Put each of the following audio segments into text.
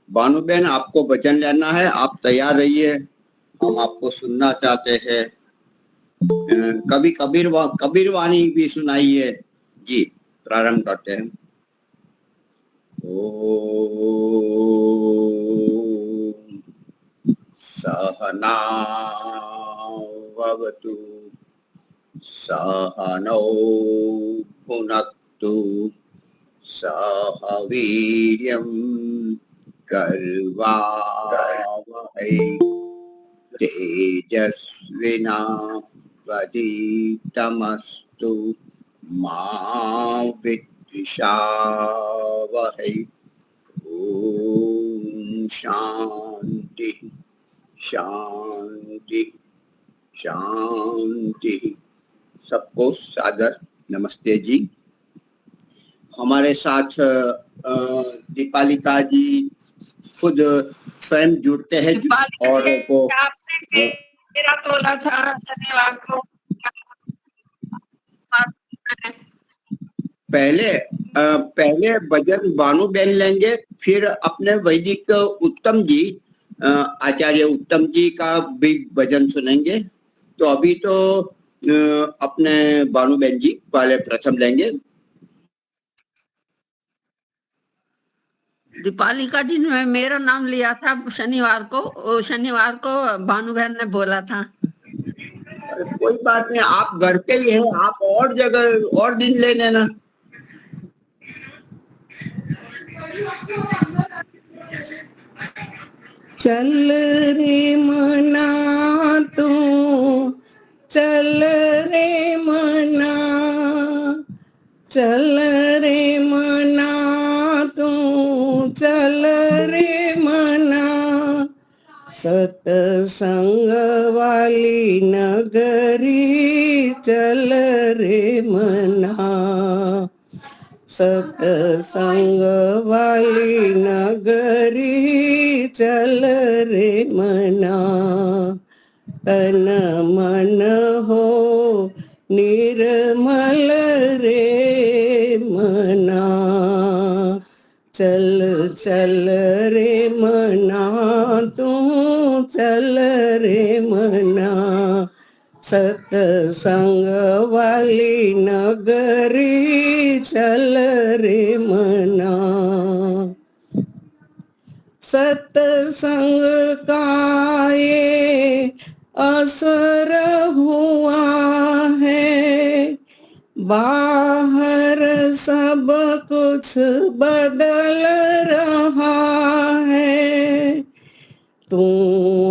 भानुबेन, आपको भजन लेना है, आप तैयार रहिए, हम आपको सुनना चाहते हैं। कभी कबीर वाणी भी सुनाइए जी। प्रारंभ करते हैं। ओम सहनावतु सहनौ भुनक्तु सह वीर्यं कर्वावहै तेजस्विनावधीतमस्तु मा विद्विषावहै। ओम शांति शांति शांति। सबको सादर नमस्ते जी। हमारे साथ दीपालिका जी खुद स्वयं जुड़ते हैं और को मेरा बोला था धन्यवाद को पहले भजन भानुबेन लेंगे, फिर अपने वैदिक उत्तम जी, आचार्य उत्तम जी का भी भजन सुनेंगे। तो अभी तो अपने भानुबेन जी पहले प्रथम लेंगे। दीपालिका जी ने मेरा नाम लिया था शनिवार को भानुबेन ने बोला था। कोई बात नहीं, आप घर पे ही हैं, आप और जगह और दिन ले लेना। चल रे मना तू चल रे मना, चल रे मना तू चल रे मना, सतसंग वाली नगरी चल रे मना, सतसंग वाली नगरी चल रे मना, तन मन हो निर्मल रे मना, चल चल रे मना तू चल रे मना, सतसंग वाली नगरी चल रे मना, सतसंग का ये असर हुआ है, बाहर सब कुछ बदल रहा है, तू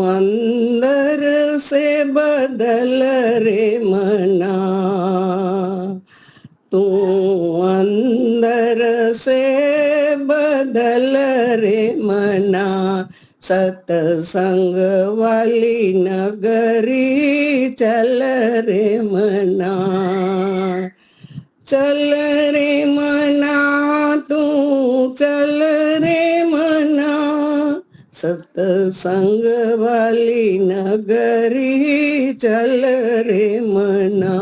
अंदर से बदल रे मना, तू अंदर से बदल रे मना, सतसंग वाली नगरी चल रे मना, चल रे मना तू चल रे मना, सतसंग वाली नगरी चल रे मना,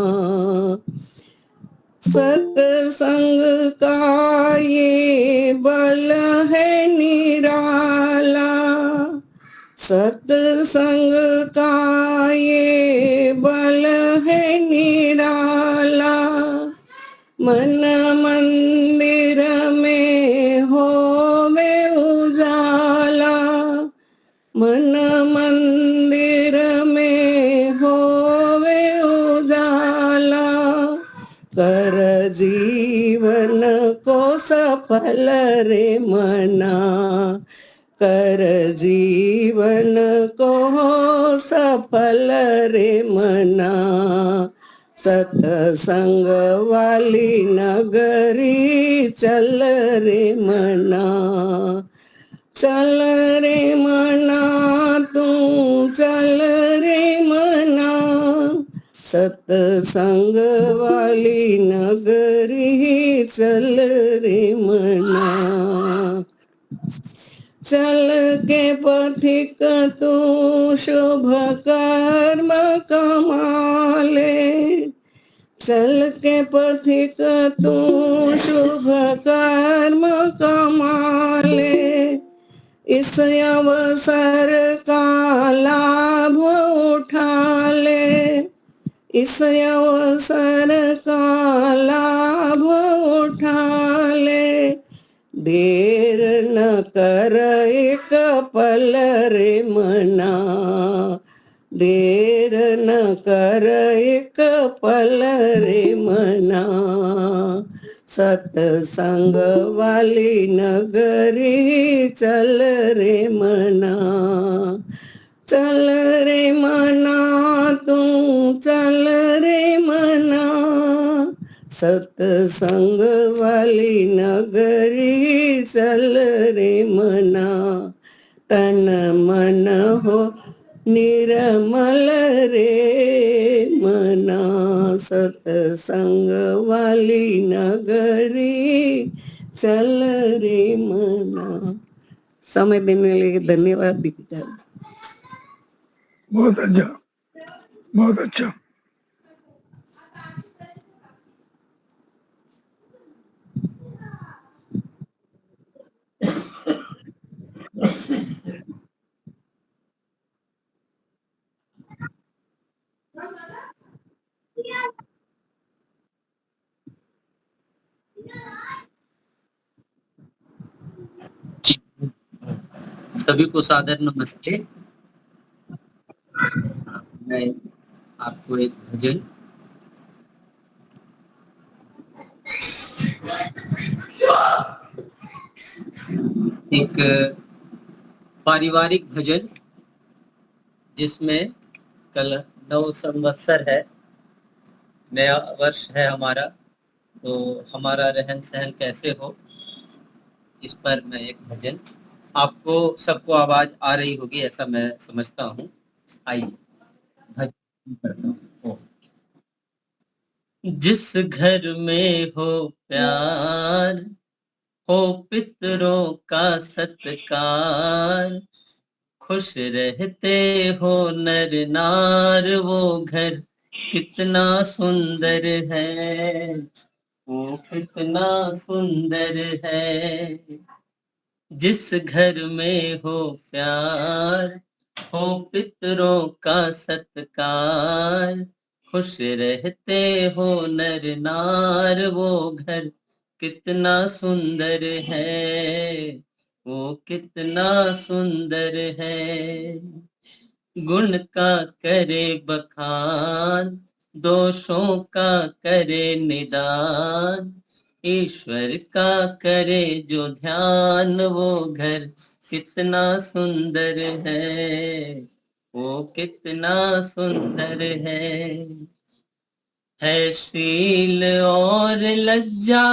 सतसंग का ये बल है निराला, सतसंग का ये बल है निराला, मन मंदिर में होवे उजाला, मन मंदिर में होवे उजाला, कर जीवन को सफल रे मना, कर जीवन को सफल रे मना, सतसंग वाली नगरी चल रे मना, चल रे मना तू चल रे मना, सतसंग वाली नगरी चल रे मना, चल के पथिक तू शुभ कर्म कमाले, चल के पथिक तू शुभ कर्म कमाले, इस अवसर का लाभ उठा ले, इस अवसर का लाभ उठा ले, देर न कर एक पल रे मना, देर न कर एक पल रे मना, सतसंग वाली नगरी चल रे मना, चल रे मना तू चल रे मना, सतसंग वाली नगरी चल रे मना, तन मन हो निर्मल रे मना, सतसंग वाली नगरी चल रे मना। समय देने के लिए धन्यवाद दीपिका। बहुत अच्छा, बहुत अच्छा। सभी को सादर नमस्ते। मैं आपको एक भजन एक पारिवारिक भजन जिसमें कल 9 संवत्सर है, नया वर्ष है हमारा, तो हमारा रहन सहन कैसे हो इस पर मैं एक भजन, आपको सबको आवाज आ रही होगी ऐसा मैं समझता हूँ। आइए भजन करता हूँ। जिस घर में हो प्यार, हो पितरों का सत्कार, खुश रहते हो नर नार, वो घर कितना सुंदर है, वो कितना सुंदर है। जिस घर में हो प्यार, हो पितरों का सत्कार, खुश रहते हो नर नार, वो घर कितना सुंदर है, वो कितना सुंदर है। गुण का करे बखान, दोषों का करे निदान, ईश्वर का करे जो ध्यान, वो घर कितना सुंदर है, वो कितना सुंदर है शील और लज्जा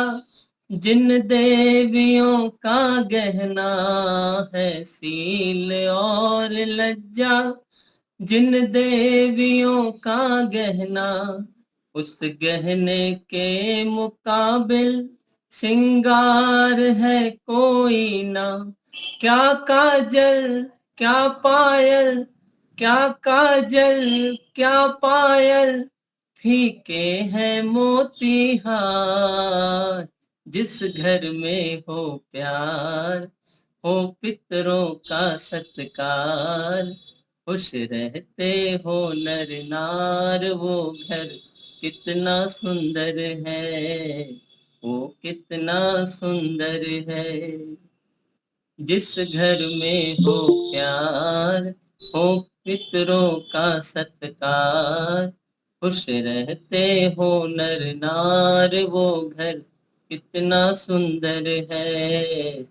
जिन देवियों का गहना, है शील और लज्जा जिन देवियों का गहना, उस गहने के मुकाबिल सिंगार है कोई ना। क्या काजल क्या पायल, क्या काजल क्या पायल, फीके हैं मोती हार। जिस घर में हो प्यार, हो पितरों का सत्कार, खुश रहते हो नर नार, वो घर कितना सुंदर है, वो कितना सुंदर है। जिस घर में हो प्यार, हो पितरों का सत्कार, खुश रहते हो नर नार, वो घर कितना सुंदर है,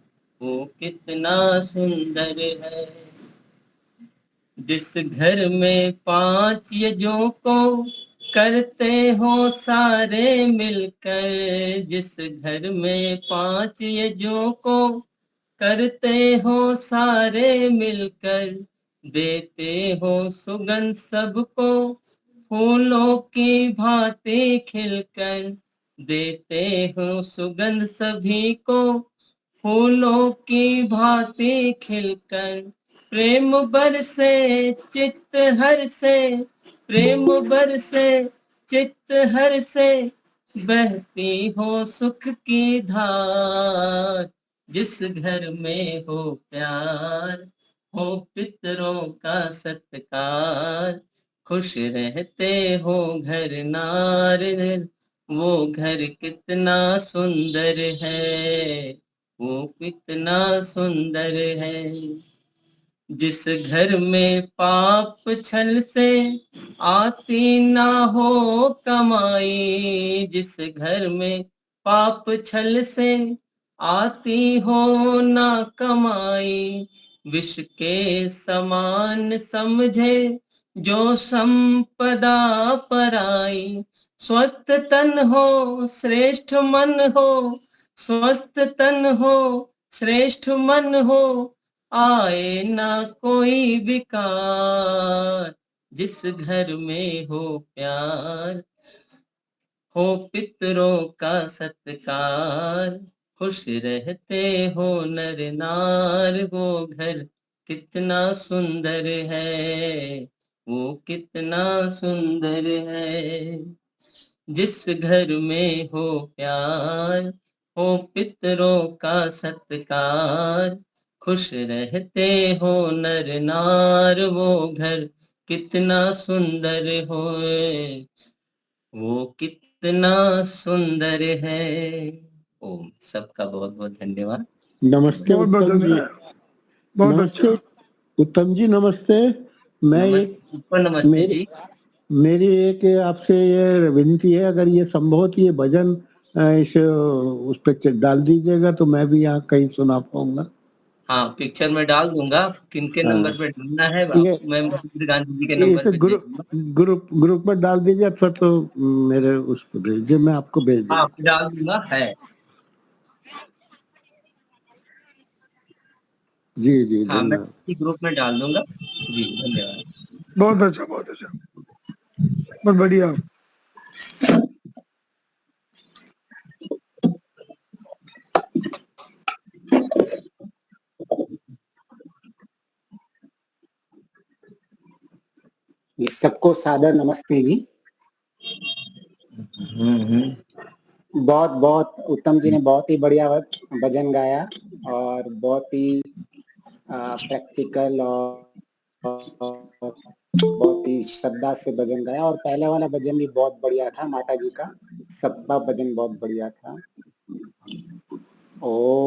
वो कितना सुंदर है। जिस घर में 5 यज्ञों को करते हो सारे मिलकर, जिस घर में 5 यज्ञों को करते हो सारे मिलकर, देते हो सुगंध सबको फूलों की भांति खिलकर, देते हो सुगंध सभी को फूलों की भांति खिलकर। प्रेम बरसे चित्त हर से, प्रेम बरसे चित्त हर से, बहती हो सुख की धार। जिस घर में हो प्यार, हो पितरों का सत्कार, खुश रहते हो घर नार, वो घर कितना सुंदर है, वो कितना सुंदर है। जिस घर में पाप छल से आती ना हो कमाई, जिस घर में पाप छल से आती हो ना कमाई, विष के समान समझे जो संपदा पराई। स्वस्थ तन हो श्रेष्ठ मन हो, स्वस्थ तन हो श्रेष्ठ मन हो, आए ना कोई विकार। जिस घर में हो प्यार, हो पितरों का सत्कार, खुश रहते हो नर नार, वो घर कितना सुंदर है, वो कितना सुंदर है। जिस घर में हो प्यार, हो पितरों का सत्कार, खुश रहते हो नर नार, वो घर कितना सुंदर होए, वो कितना सुंदर है। ओम। सबका बहुत बहुत धन्यवाद। नमस्ते बहुत बहुत उत्तम जी। धन्यवाद, बहुत नमस्ते अच्छा। उत्तम जी, नमस्ते। मैं नमस्ते जी। मेरी एक आपसे ये विनती है, अगर ये संभव हो तो ये भजन इस उस पे डाल दीजिएगा तो मैं भी यहाँ कहीं सुना पाऊंगा। हाँ, पिक्चर में डाल दूंगा। किनके नंबर पे डालना है? ये मैं महावीर गांधी जी के नंबर इसे पे दे दूंगा। ग्रुप में डाल दीजिए, अथवा तो मेरे उस पर भेज दीजिए, मैं आपको भेज दूंगा। हाँ, डाल दूंगा। है जी जी, हाँ, मैं धन्यवाद। ग्रुप में डाल दूंगा जी। धन्यवाद। बहुत अच्छा, बहुत अच्छा, बहुत बढ़िया। ये सबको सादर नमस्ते जी। बहुत बहुत उत्तम जी ने बहुत ही बढ़िया भजन गाया और बहुत ही प्रैक्टिकल और बहुत ही श्रद्धा से भजन गाया। और पहले वाला भजन भी बहुत बढ़िया था, माता जी का सबका भजन बहुत बढ़िया था। ओ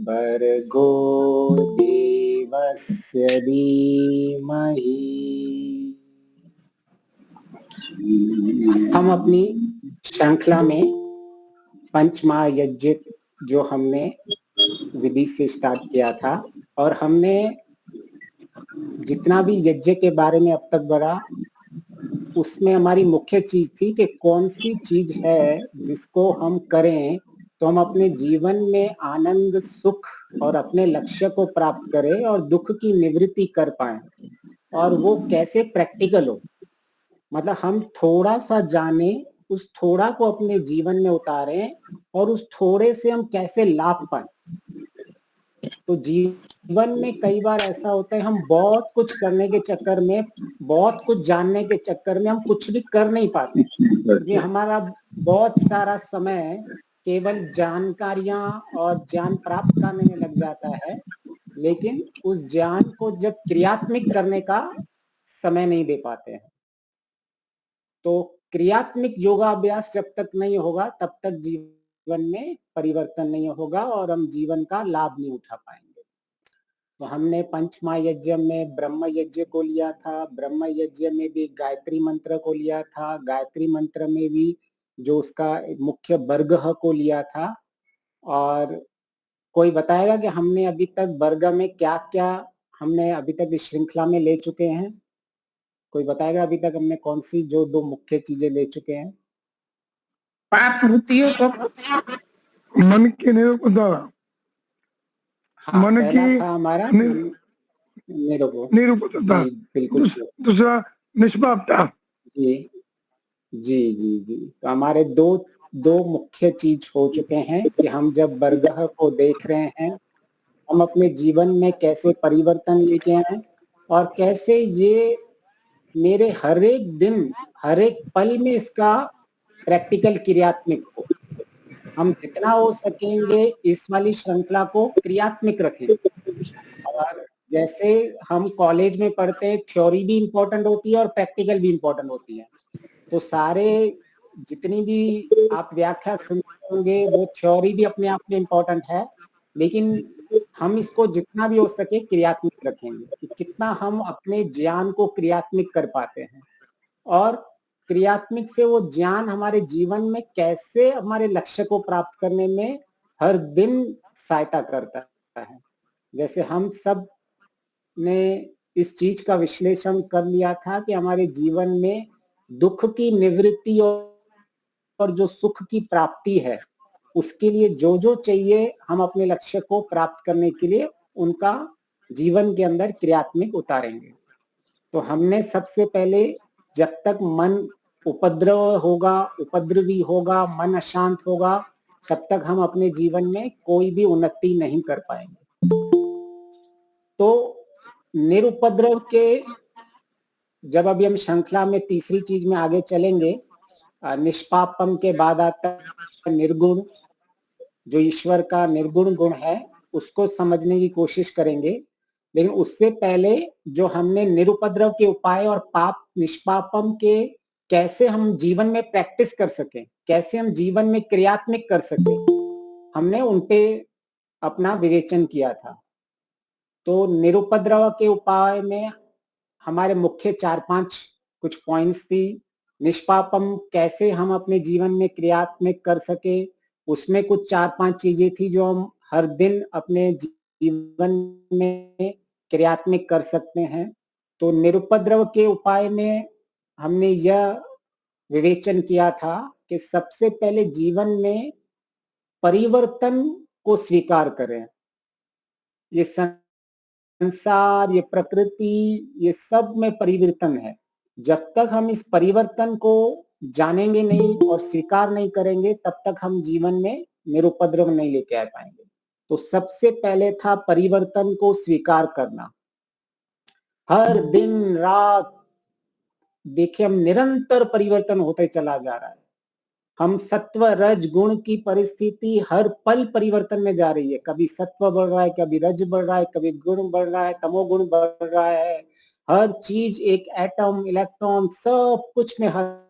भर्गो देवस्य धीमहि। हम अपनी श्रृंखला में पंचमहायज्ञ जो हमने विधि से स्टार्ट किया था, और हमने जितना भी यज्ञ के बारे में अब तक बढ़ा, उसमें हमारी मुख्य चीज थी कि कौन सी चीज है जिसको हम करें तो हम अपने जीवन में आनंद, सुख और अपने लक्ष्य को प्राप्त करें और दुख की निवृत्ति कर पाए, और वो कैसे प्रैक्टिकल हो। मतलब हम थोड़ा सा जाने, उस थोड़ा को अपने जीवन में उतारें और उस थोड़े से हम कैसे लाभ पाए। तो जीवन में कई बार ऐसा होता है, हम बहुत कुछ करने के चक्कर में, बहुत कुछ जानने के चक्कर में हम कुछ भी कर नहीं पाते, क्योंकि हमारा बहुत सारा समय केवल जानकारियां और ज्ञान प्राप्त करने में लग जाता है, लेकिन उस ज्ञान को जब क्रियात्मक करने का समय नहीं दे पाते हैं। तो क्रियात्मक योगाभ्यास जब तक नहीं होगा तब तक जीवन में परिवर्तन नहीं होगा और हम जीवन का लाभ नहीं उठा पाएंगे। तो हमने पंचमहायज्ञ में ब्रह्म यज्ञ को लिया था, ब्रह्म यज्ञ में भी गायत्री मंत्र को लिया था, गायत्री मंत्र में भी जो उसका मुख्य बर्गह को लिया था। और कोई बताएगा कि हमने अभी तक बर्गह में क्या क्या हमने अभी तक इस श्रृंखला में ले चुके हैं? कोई बताएगा अभी तक हमने कौन सी जो दो मुख्य चीजें ले चुके हैं? पाप वृत्तियों को, मन की निरुपद्रव। हाँ, मन पहला की था हमारा निरुपद्रवता, जी बिल्कुल। दूसरा निष्पापता। जी जी जी जी। तो हमारे दो मुख्य चीज हो चुके हैं कि हम जब बरगह को देख रहे हैं, हम अपने जीवन में कैसे परिवर्तन लेके आए और कैसे ये मेरे हर एक दिन, हर एक पल में इसका प्रैक्टिकल क्रियात्मक हो। हम जितना हो सकेंगे इस वाली श्रृंखला को क्रियात्मक रखें। और जैसे हम कॉलेज में पढ़ते हैं, थ्योरी भी इम्पोर्टेंट होती है और प्रैक्टिकल भी इम्पोर्टेंट होती है। तो सारे जितनी भी आप व्याख्या सुनते होंगे वो थ्योरी भी अपने आप में इम्पोर्टेंट है, लेकिन हम इसको जितना भी हो सके क्रियात्मक रखेंगे कि कितना हम अपने ज्ञान को क्रियात्मक कर पाते हैं, और क्रियात्मक से वो ज्ञान हमारे जीवन में कैसे हमारे लक्ष्य को प्राप्त करने में हर दिन सहायता करता है। जैसे हम सब ने इस चीज का विश्लेषण कर लिया था कि हमारे जीवन में दुख की निवृत्ति और जो सुख की प्राप्ति है, उसके लिए जो जो चाहिए हम अपने लक्ष्य को प्राप्त करने के लिए उनका जीवन के अंदर क्रियात्मक उतारेंगे। तो हमने सबसे पहले जब तक मन उपद्रवी होगा, मन अशांत होगा, तब तक हम अपने जीवन में कोई भी उन्नति नहीं कर पाएंगे। तो निरुपद्रव के जब अभी हम श्रृंखला में तीसरी चीज में आगे चलेंगे, निष्पापम के बाद आता है निर्गुण, जो ईश्वर का निर्गुण गुण है उसको समझने की कोशिश करेंगे। लेकिन उससे पहले जो हमने निरुपद्रव के उपाय और पाप निष्पापम के कैसे हम जीवन में प्रैक्टिस कर सकें, कैसे हम जीवन में क्रियात्मक कर सकें, हमने उनपे अपना विवेचन किया था। तो निरुपद्रव के उपाय में हमारे मुख्य 4-5 कुछ पॉइंट्स थी। निष्पापम कैसे हम अपने जीवन में क्रियात्मक कर सके, उसमें कुछ 4-5 चीजें थी जो हम हर दिन अपने जीवन में क्रियात्मक कर सकते हैं। तो निरुपद्रव के उपाय में हमने यह विवेचन किया था कि सबसे पहले जीवन में परिवर्तन को स्वीकार करें। ये संसार, ये प्रकृति, ये सब में परिवर्तन है। जब तक हम इस परिवर्तन को जानेंगे नहीं और स्वीकार नहीं करेंगे, तब तक हम जीवन में निरुपद्रव नहीं लेके आ पाएंगे। तो सबसे पहले था परिवर्तन को स्वीकार करना। हर दिन रात देखिए हम निरंतर परिवर्तन होते चला जा रहा है। हम सत्व रज गुण की परिस्थिति हर पल परिवर्तन में जा रही है। कभी सत्व बढ़ रहा है, कभी रज बढ़ रहा है, कभी गुण बढ़ रहा है, तमोगुण बढ़ रहा है। हर चीज, एक एटम, इलेक्ट्रॉन, सब कुछ में हर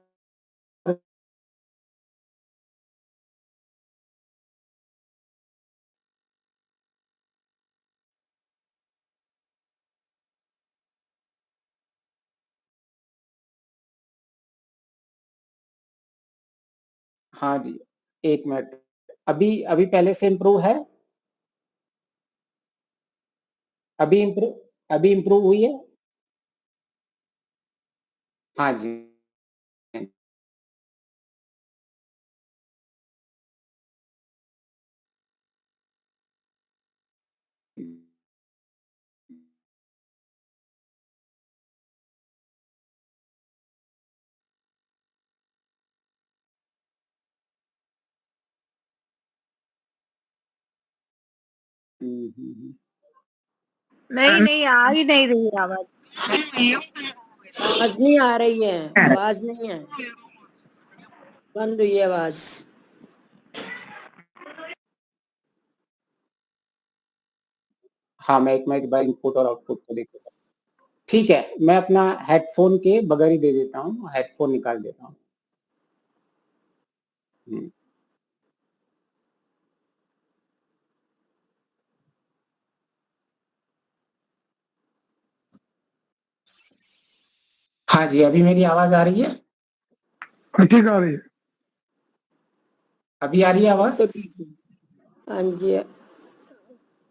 हाँ जी, 1 मिनट। अभी अभी पहले से इम्प्रूव है? अभी इम्प्रूव हुई है? हाँ जी। नहीं नहीं, आ ही नहीं रही आवाज। आवाज नहीं आ रही है, आवाज नहीं है, बंद हुई है आवाज। हाँ, मैं 1 मिनट बाद इनपुट और आउटपुट को देखूंगा। ठीक है, मैं अपना हेडफोन के बगैर ही दे देता हूँ, हेडफोन निकाल देता हूँ। हाँ जी, अभी मेरी आवाज आ रही है? ठीक आ रही है। अभी आ रही है आवाज? तो ठीक है। हाँ जी,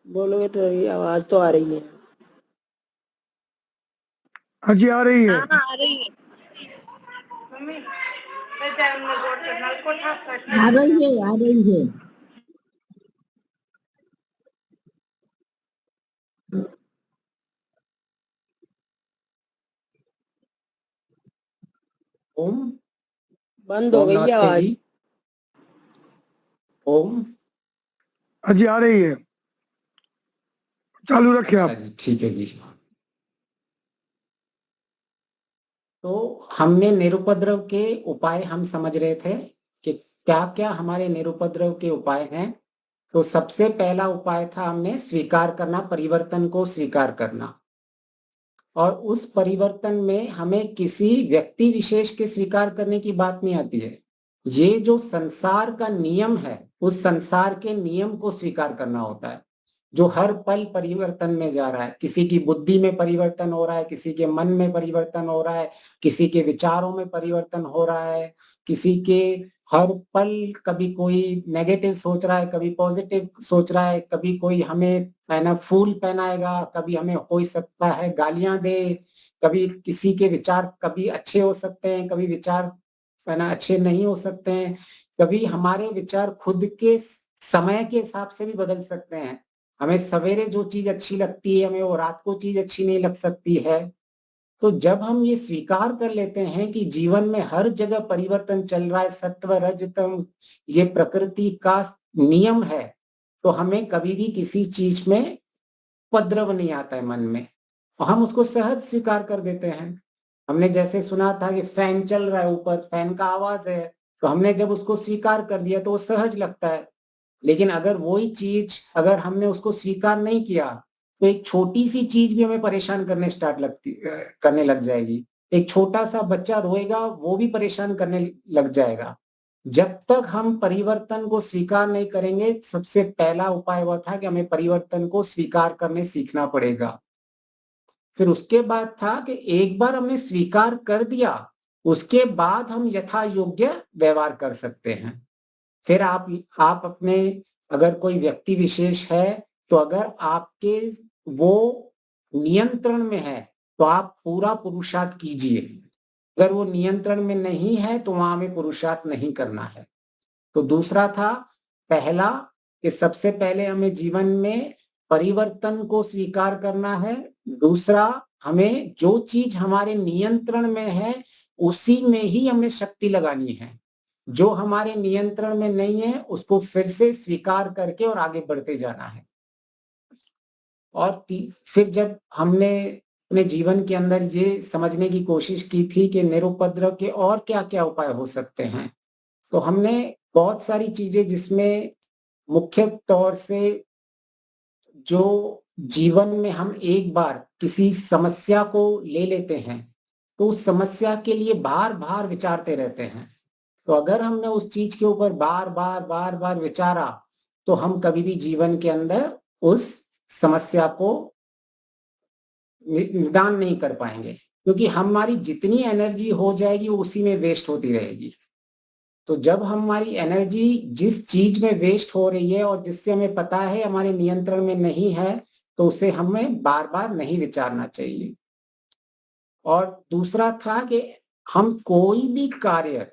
बोलोगे तो आवाज तो आ रही है। हाँ जी, आ रही है। हाँ, आ रही है। आ रही है। ओम बंद हो गई है नमस्ते आवाज। जी। ओम। हाँ जी, आ रही है। चालू रखिए आप। अच्छा जी, ठीक है जी। तो हमने निरुपद्रव के उपाय हम समझ रहे थे कि क्या क्या हमारे निरुपद्रव के उपाय हैं। तो सबसे पहला उपाय था हमने स्वीकार करना, परिवर्तन को स्वीकार करना। और उस परिवर्तन में हमें किसी व्यक्ति विशेष के स्वीकार करने की बात नहीं आती है। ये जो संसार का नियम है, उस संसार के नियम को स्वीकार करना होता है, जो हर पल परिवर्तन में जा रहा है। किसी की बुद्धि में परिवर्तन हो रहा है, किसी के मन में परिवर्तन हो रहा है, किसी के विचारों में परिवर्तन हो रहा है, किसी के हर पल कभी कोई नेगेटिव सोच रहा है, कभी पॉजिटिव सोच रहा है, कभी कोई हमें फूल पहनाएगा, कभी हमें हो सकता है गालियां दे, कभी किसी के विचार कभी अच्छे हो सकते हैं, कभी विचार अच्छे नहीं हो सकते हैं, कभी हमारे विचार खुद के समय के हिसाब से भी बदल सकते हैं। हमें सवेरे जो चीज अच्छी लगती है, हमें वो रात को चीज अच्छी नहीं लग सकती है। तो जब हम ये स्वीकार कर लेते हैं कि जीवन में हर जगह परिवर्तन चल रहा है, सत्व रजतम ये प्रकृति का नियम है, तो हमें कभी भी किसी चीज में उपद्रव नहीं आता है मन में, और हम उसको सहज स्वीकार कर देते हैं। हमने जैसे सुना था कि फैन चल रहा है ऊपर, फैन का आवाज है, तो हमने जब उसको स्वीकार कर दिया तो वो सहज लगता है। लेकिन अगर वही चीज अगर हमने उसको स्वीकार नहीं किया, तो एक छोटी सी चीज भी हमें परेशान करने लग जाएगी। एक छोटा सा बच्चा रोएगा, वो भी परेशान करने लग जाएगा। जब तक हम परिवर्तन को स्वीकार नहीं करेंगे, सबसे पहला उपाय वह था कि हमें परिवर्तन को स्वीकार करने सीखना पड़ेगा। फिर उसके बाद था कि एक बार हमने स्वीकार कर दिया, उसके बाद हम यथा योग्य व्यवहार कर सकते हैं। फिर आप अपने, अगर कोई व्यक्ति विशेष है, तो अगर आपके वो नियंत्रण में है तो आप पूरा पुरुषार्थ कीजिए। अगर वो नियंत्रण में नहीं है तो वहां हमें पुरुषार्थ नहीं करना है। तो दूसरा था, पहला कि सबसे पहले हमें जीवन में परिवर्तन को स्वीकार करना है। दूसरा, हमें जो चीज हमारे नियंत्रण में है उसी में ही हमें शक्ति लगानी है। जो हमारे नियंत्रण में नहीं है उसको फिर से स्वीकार करके और आगे बढ़ते जाना है। और फिर जब हमने अपने जीवन के अंदर ये समझने की कोशिश की थी कि निरुपद्रव के और क्या क्या उपाय हो सकते हैं, तो हमने बहुत सारी चीजें, जिसमें मुख्य तौर से जो जीवन में हम एक बार किसी समस्या को ले लेते हैं तो उस समस्या के लिए बार बार विचारते रहते हैं। तो अगर हमने उस चीज के ऊपर बार बार विचारा, तो हम कभी भी जीवन के अंदर उस समस्या को निदान नहीं कर पाएंगे, क्योंकि हमारी जितनी एनर्जी हो जाएगी वो उसी में वेस्ट होती रहेगी। तो जब हमारी एनर्जी जिस चीज में वेस्ट हो रही है और जिससे हमें पता है हमारे नियंत्रण में नहीं है, तो उसे हमें बार बार नहीं विचारना चाहिए। और दूसरा था कि हम कोई भी कार्य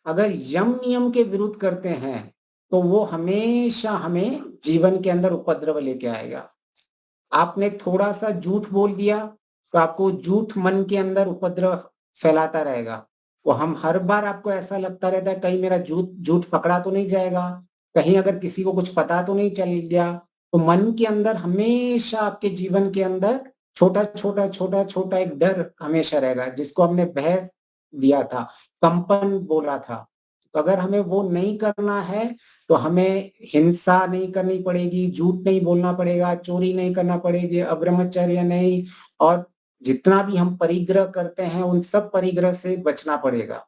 अगर यम नियम के विरुद्ध करते हैं तो वो हमेशा हमें जीवन के अंदर उपद्रव लेके आएगा। आपने थोड़ा सा झूठ बोल दिया तो आपको झूठ मन के अंदर उपद्रव फैलाता रहेगा। वो हम हर बार आपको ऐसा लगता रहता है कहीं मेरा झूठ पकड़ा तो नहीं जाएगा, कहीं अगर किसी को कुछ पता तो नहीं चल गया। तो मन के अंदर हमेशा आपके जीवन के अंदर छोटा एक डर हमेशा रहेगा, जिसको हमने भय दिया था, कंपन बोला था। तो अगर हमें वो नहीं करना है तो हमें हिंसा नहीं करनी पड़ेगी, झूठ नहीं बोलना पड़ेगा, चोरी नहीं करना पड़ेगी, अब्रह्मचर्य नहीं, और जितना भी हम परिग्रह करते हैं उन सब परिग्रह से बचना पड़ेगा।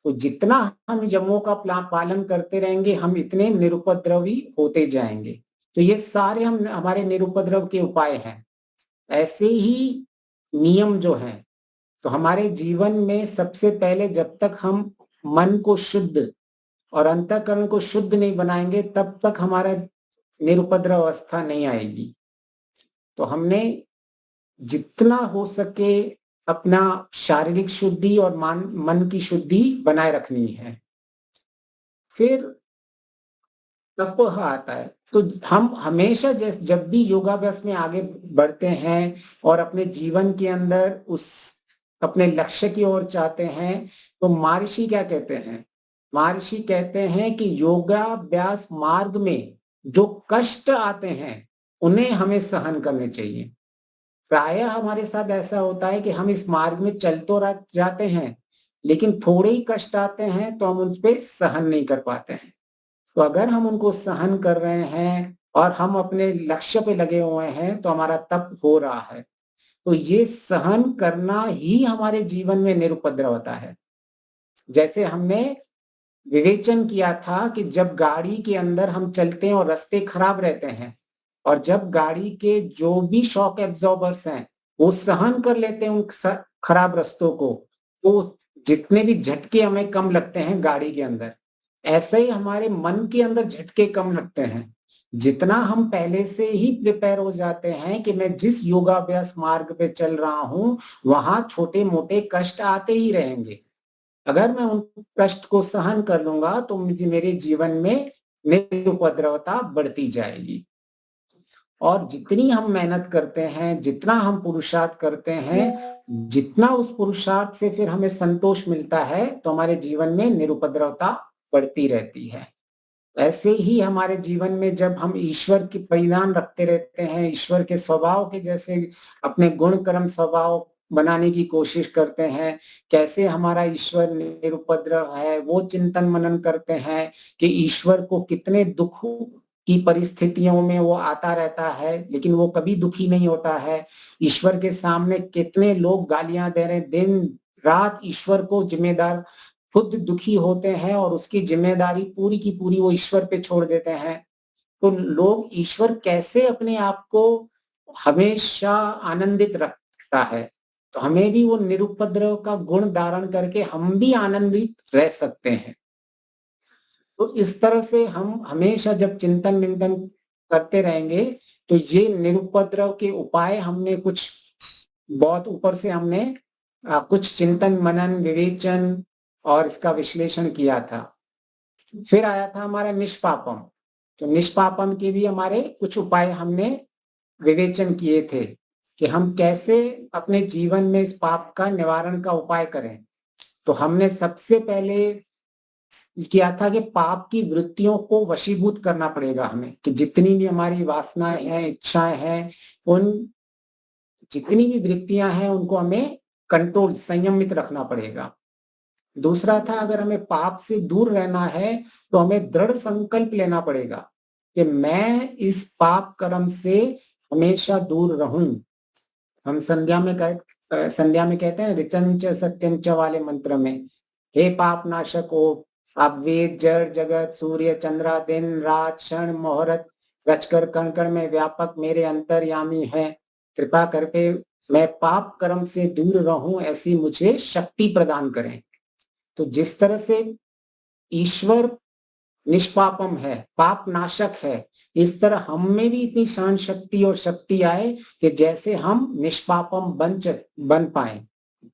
तो जितना हम यमों का पालन करते रहेंगे, हम इतने निरुपद्रवी होते जाएंगे। तो ये सारे हमारे निरुपद्रव के उपाय हैं। ऐसे ही नियम जो हैं, तो हमारे जीवन में सबसे पहले जब तक हम मन को शुद्ध और अंतःकरण को शुद्ध नहीं बनाएंगे, तब तक हमारा निरुपद्रव अवस्था नहीं आएगी। तो हमने जितना हो सके अपना शारीरिक शुद्धि और मन की शुद्धि बनाए रखनी है। फिर तपह आता है। तो हम हमेशा जब भी योगाभ्यास में आगे बढ़ते हैं और अपने जीवन के अंदर उस अपने लक्ष्य की ओर चाहते हैं, तो महर्षि क्या कहते हैं? महर्षि कहते हैं कि योगाभ्यास मार्ग में जो कष्ट आते हैं उन्हें हमें सहन करने चाहिए। प्रायः हमारे साथ ऐसा होता है कि हम इस मार्ग में चल तो जाते हैं, लेकिन थोड़े ही कष्ट आते हैं तो हम उन पे सहन नहीं कर पाते हैं। तो अगर हम उनको सहन कर रहे हैं और हम अपने लक्ष्य पे लगे हुए हैं तो हमारा तप हो रहा है। तो ये सहन करना ही हमारे जीवन में निरुपद्रवता है। जैसे हमने विवेचन किया था कि जब गाड़ी के अंदर हम चलते हैं और रास्ते खराब रहते हैं और जब गाड़ी के जो भी शॉक एब्जॉर्बर्स हैं वो सहन कर लेते हैं उन खराब रास्तों को, तो जितने भी झटके हमें कम लगते हैं गाड़ी के अंदर, ऐसे ही हमारे मन के अंदर झटके कम लगते हैं। जितना हम पहले से ही प्रिपेयर हो जाते हैं कि मैं जिस योगाभ्यास मार्ग पे चल रहा हूं वहां छोटे मोटे कष्ट आते ही रहेंगे। अगर मैं उन कष्ट को सहन कर लूंगा तो मुझे मेरे जीवन में निरुपद्रवता बढ़ती जाएगी। और जितनी हम मेहनत करते हैं, जितना हम पुरुषार्थ करते हैं, जितना उस पुरुषार्थ से फिर हमें संतोष मिलता है तो हमारे जीवन में निरुपद्रवता बढ़ती रहती है। ऐसे ही हमारे जीवन में जब हम ईश्वर की परिधान रखते रहते हैं, ईश्वर के स्वभाव के जैसे अपने गुण कर्म स्वभाव बनाने की कोशिश करते हैं, कैसे हमारा ईश्वर निरुपद्रव है वो चिंतन मनन करते हैं कि ईश्वर को कितने दुख की परिस्थितियों में वो आता रहता है लेकिन वो कभी दुखी नहीं होता है। ईश्वर के सामने कितने लोग गालियां दे रहे हैं, दिन रात ईश्वर को जिम्मेदार खुद दुखी होते हैं और उसकी जिम्मेदारी पूरी की पूरी वो ईश्वर पे छोड़ देते हैं। तो लोग ईश्वर कैसे अपने आप को हमेशा आनंदित रखता है, तो हमें भी वो निरुपद्रव का गुण धारण करके हम भी आनंदित रह सकते हैं। तो इस तरह से हम हमेशा जब चिंतन विंतन करते रहेंगे तो ये निरुपद्रव के उपाय हमने कुछ बहुत ऊपर से हमने कुछ चिंतन मनन विवेचन और इसका विश्लेषण किया था। फिर आया था हमारा निष्पापम। तो निष्पापम के भी हमारे कुछ उपाय हमने विवेचन किए थे कि हम कैसे अपने जीवन में इस पाप का निवारण का उपाय करें। तो हमने सबसे पहले किया था कि पाप की वृत्तियों को वशीभूत करना पड़ेगा हमें, कि जितनी भी हमारी वासनाएं हैं, इच्छाएं हैं, उन जितनी भी वृत्तियां हैं उनको हमें कंट्रोल संयमित रखना पड़ेगा। दूसरा था अगर हमें पाप से दूर रहना है तो हमें दृढ़ संकल्प लेना पड़ेगा कि मैं इस पाप कर्म से हमेशा दूर रहूं। हम संध्या में कहते हैं ऋचं च सत्यं च वाले मंत्र में, हे पाप नाशक हो, आप वेद जड़ जगत सूर्य चंद्रा दिन रात क्षण मुहूर्त रचकर कण कण में व्यापक मेरे अंतर्यामी है, कृपा करके मैं पाप कर्म से दूर रहूं ऐसी मुझे शक्ति प्रदान करें। तो जिस तरह से ईश्वर निष्पापम है, पाप नाशक है, इस तरह हम में भी इतनी सहन शक्ति और शक्ति आए कि जैसे हम निष्पापम बन पाए।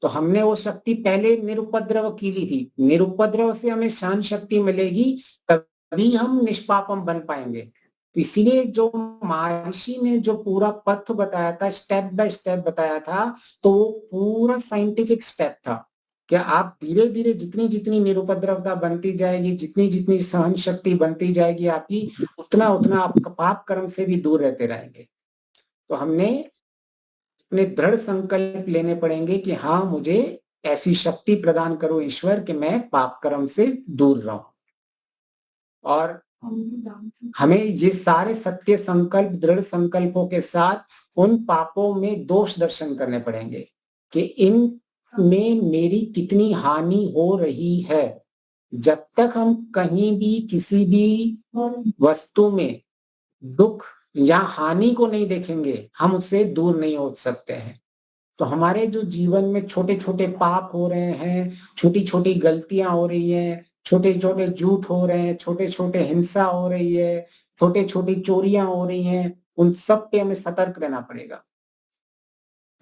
तो हमने वो शक्ति पहले निरुपद्रव की ली थी, निरुपद्रव से हमें सहन शक्ति मिलेगी तभी हम निष्पापम बन पाएंगे। तो इसीलिए जो महर्षि ने जो पूरा पथ बताया था, स्टेप बाय स्टेप बताया था, तो वो पूरा साइंटिफिक स्टेप था कि आप धीरे धीरे जितनी जितनी निरुपद्रवता बनती जाएगी, जितनी जितनी सहन शक्ति बनती जाएगी आपकी, उतना उतना आप पाप कर्म से भी दूर रहते रहेंगे। तो हमने अपने दृढ़ संकल्प लेने पड़ेंगे कि हाँ मुझे ऐसी शक्ति प्रदान करो ईश्वर कि मैं पाप कर्म से दूर रहूं। और हमें ये सारे सत्य संकल्प दृढ़ संकल्पों के साथ उन पापों में दोष दर्शन करने पड़ेंगे कि इन में मेरी कितनी हानि हो रही है। जब तक हम कहीं भी किसी भी वस्तु में दुख या हानि को नहीं देखेंगे हम उससे दूर नहीं हो सकते हैं। तो हमारे जो जीवन में छोटे छोटे पाप हो रहे हैं, छोटी छोटी गलतियां हो रही हैं, छोटे छोटे झूठ हो रहे हैं, छोटे छोटे हिंसा हो रही है, छोटे छोटी चोरियां हो रही हैं, उन सब पे हमें सतर्क रहना पड़ेगा,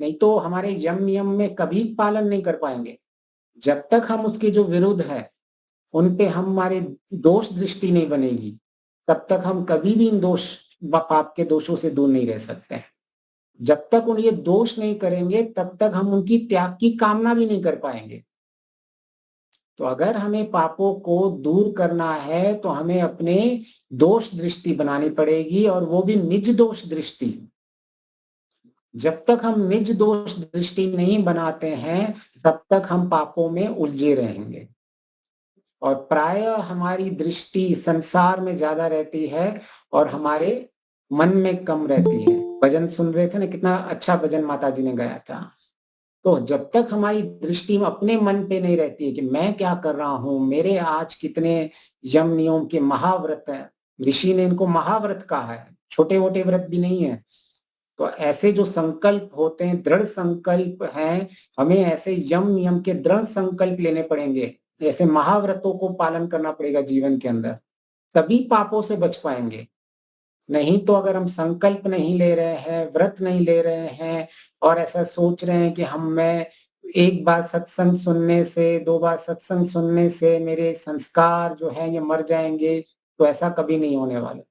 नहीं तो हमारे यम नियम में कभी पालन नहीं कर पाएंगे। जब तक हम उसके जो विरुद्ध है उन पे हमारे दोष दृष्टि नहीं बनेगी तब तक हम कभी भी इन दोष पाप के दोषों से दूर नहीं रह सकते हैं। जब तक उन ये दोष नहीं करेंगे तब तक हम उनकी त्याग की कामना भी नहीं कर पाएंगे। तो अगर हमें पापों को दूर करना है तो हमें अपने दोष दृष्टि बनानी पड़ेगी, और वो भी निज दोष दृष्टि। जब तक हम निज दोष दृष्टि नहीं बनाते हैं तब तक हम पापों में उलझे रहेंगे। और प्रायः हमारी दृष्टि संसार में ज्यादा रहती है और हमारे मन में कम रहती है। भजन सुन रहे थे ना, कितना अच्छा भजन माता जी ने गाया था। तो जब तक हमारी दृष्टि में अपने मन पे नहीं रहती है कि मैं क्या कर रहा हूं, मेरे आज कितने यम नियम के महाव्रत है, ऋषि ने इनको महाव्रत कहा है, छोटे मोटे व्रत भी नहीं है। तो ऐसे जो संकल्प होते हैं, दृढ़ संकल्प हैं, हमें ऐसे यम नियम के दृढ़ संकल्प लेने पड़ेंगे, ऐसे महाव्रतों को पालन करना पड़ेगा जीवन के अंदर, तभी पापों से बच पाएंगे। नहीं तो अगर हम संकल्प नहीं ले रहे हैं, व्रत नहीं ले रहे हैं और ऐसा सोच रहे हैं कि मैं एक बार सत्संग सुनने से, 2 बार सत्संग सुनने से मेरे संस्कार जो है ये मर जाएंगे, तो ऐसा कभी नहीं होने वाला।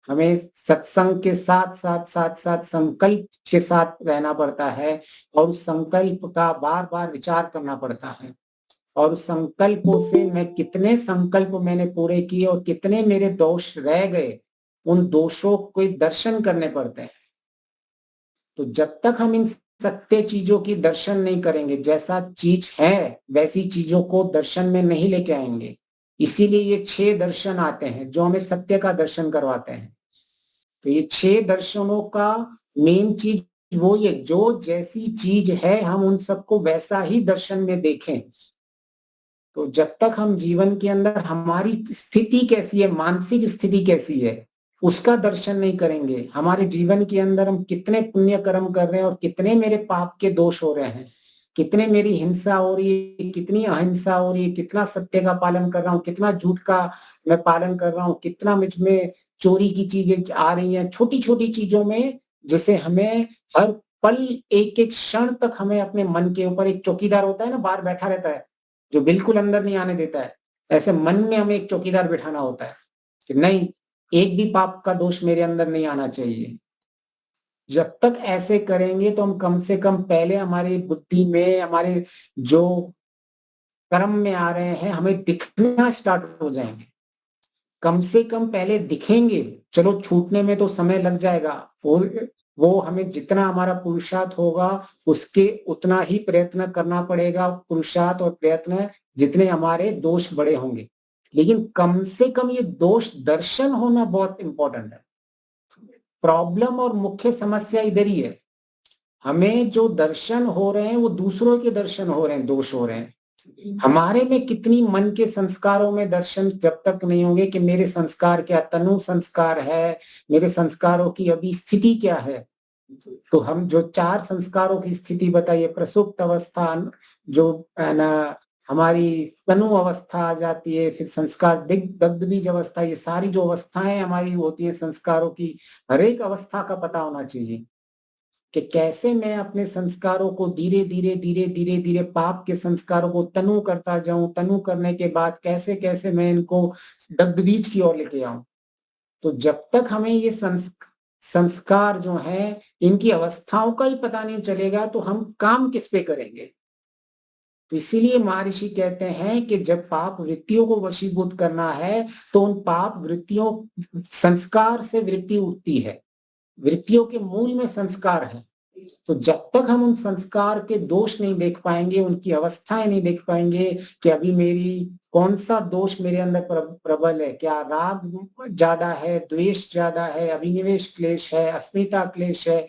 हमें सत्संग के साथ साथ संकल्प के साथ रहना पड़ता है और उस संकल्प का बार बार विचार करना पड़ता है। और उस संकल्पों से मैं कितने संकल्प मैंने पूरे किए और कितने मेरे दोष रह गए, उन दोषों के दर्शन करने पड़ते हैं। तो जब तक हम इन सत्य चीजों की दर्शन नहीं करेंगे, जैसा चीज है वैसी चीजों को दर्शन में नहीं लेके आएंगे। इसीलिए ये 6 दर्शन आते हैं जो हमें सत्य का दर्शन करवाते हैं। तो ये 6 दर्शनों का मेन चीज वो ये, जो जैसी चीज है हम उन सबको वैसा ही दर्शन में देखें। तो जब तक हम जीवन के अंदर हमारी स्थिति कैसी है, मानसिक स्थिति कैसी है, उसका दर्शन नहीं करेंगे, हमारे जीवन के अंदर हम कितने पुण्य कर्म कर रहे हैं और कितने मेरे पाप के दोष हो रहे हैं, कितने मेरी हिंसा हो रही है, कितनी अहिंसा हो रही है, कितना सत्य का पालन कर रहा हूँ, कितना झूठ का मैं पालन कर रहा हूँ, कितना मुझ में चोरी की चीजें आ रही हैं, छोटी छोटी चीजों में, जिसे हमें हर पल एक एक क्षण तक हमें अपने मन के ऊपर, एक चौकीदार होता है ना, बाहर बैठा रहता है जो बिल्कुल अंदर नहीं आने देता है, ऐसे मन में हमें एक चौकीदार बिठाना होता है कि नहीं, एक भी पाप का दोष मेरे अंदर नहीं आना चाहिए। जब तक ऐसे करेंगे तो हम कम से कम पहले हमारी बुद्धि में, हमारे जो कर्म में आ रहे हैं, हमें दिखना स्टार्ट हो जाएंगे। कम से कम पहले दिखेंगे, चलो छूटने में तो समय लग जाएगा, वो हमें जितना हमारा पुरुषार्थ होगा उसके उतना ही प्रयत्न करना पड़ेगा, पुरुषार्थ और प्रयत्न जितने हमारे दोष बड़े होंगे। लेकिन कम से कम ये दोष दर्शन होना बहुत इंपॉर्टेंट है। प्रॉब्लम और मुख्य समस्या इधर ही है, हमें जो दर्शन हो रहे हैं वो दूसरों के दर्शन हो रहे हैं, दोष हो रहे हैं। हमारे में कितनी मन के संस्कारों में दर्शन जब तक नहीं होंगे कि मेरे संस्कार क्या, तनु संस्कार है, मेरे संस्कारों की अभी स्थिति क्या है। तो हम जो 4 संस्कारों की स्थिति बताइए, प्रसुप्त अवस्था, जो है ना हमारी तनु अवस्था आ जाती है, फिर संस्कार दग्ध बीज अवस्था, ये सारी जो अवस्थाएं हमारी होती है संस्कारों की, हर एक अवस्था का पता होना चाहिए कि कैसे मैं अपने संस्कारों को धीरे धीरे पाप के संस्कारों को तनु करता जाऊं, तनु करने के बाद कैसे कैसे मैं इनको दग्ध बीज की ओर लेके आऊं। तो जब तक हमें ये संस्कार जो है इनकी अवस्थाओं का ही पता नहीं चलेगा तो हम काम किस पे करेंगे। तो इसीलिए महर्षि कहते हैं कि जब पाप वृत्तियों को वशीभूत करना है तो उन पाप वृत्तियों, संस्कार से वृत्ति उठती है, वृत्तियों के मूल में संस्कार है। तो जब तक हम उन संस्कार के दोष नहीं देख पाएंगे, उनकी अवस्थाएं नहीं देख पाएंगे कि अभी मेरी कौन सा दोष मेरे अंदर प्रबल है, क्या राग ज्यादा है, द्वेष ज्यादा है, अभिनिवेश क्लेश है, अस्मिता क्लेश है,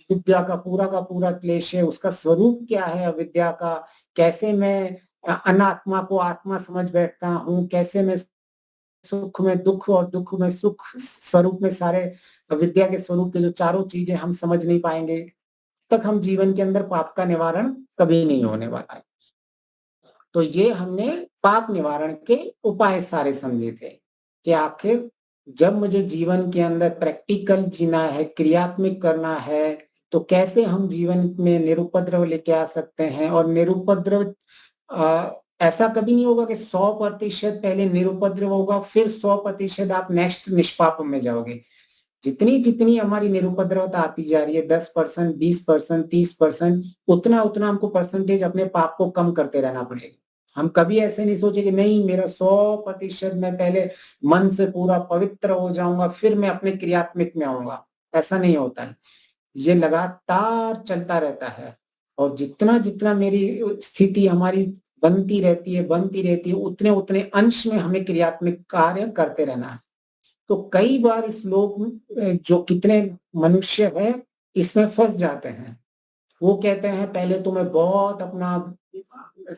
विद्या का पूरा क्लेश है, उसका स्वरूप क्या है अविद्या का, कैसे मैं अनात्मा को आत्मा समझ बैठता हूँ, कैसे मैं सुख में दुख और दुख में सुख स्वरूप में सारे विद्या के स्वरूप के जो चारों चीजें हम समझ नहीं पाएंगे, तक हम जीवन के अंदर पाप का निवारण कभी नहीं होने वाला है। तो ये हमने पाप निवारण के उपाय सारे समझे थे कि आखिर जब मुझे जीवन के अंदर प्रैक्टिकल जीना है, क्रियात्मक करना है, तो कैसे हम जीवन में निरुपद्रव लेके आ सकते हैं। और निरुपद्रव ऐसा कभी नहीं होगा कि 100% पहले निरुपद्रव होगा फिर 100% आप नेक्स्ट निष्पाप में जाओगे। जितनी जितनी हमारी निरुपद्रवता आती जा रही है, 10%, 20%, 30%, उतना उतना हमको परसेंटेज अपने पाप को कम करते रहना पड़ेगा। हम कभी ऐसे नहीं सोचे कि नहीं मेरा 100% मैं पहले मन से पूरा पवित्र हो जाऊंगा फिर मैं अपने क्रियात्मक में आऊंगा, ऐसा नहीं होता है। ये लगातार चलता रहता है और जितना जितना मेरी स्थिति हमारी बनती रहती है उतने उतने अंश में हमें क्रियात्मक कार्य करते रहना है। तो कई बार इस लोक में जो कितने मनुष्य है इसमें फंस जाते हैं। वो कहते हैं पहले तो मैं बहुत अपना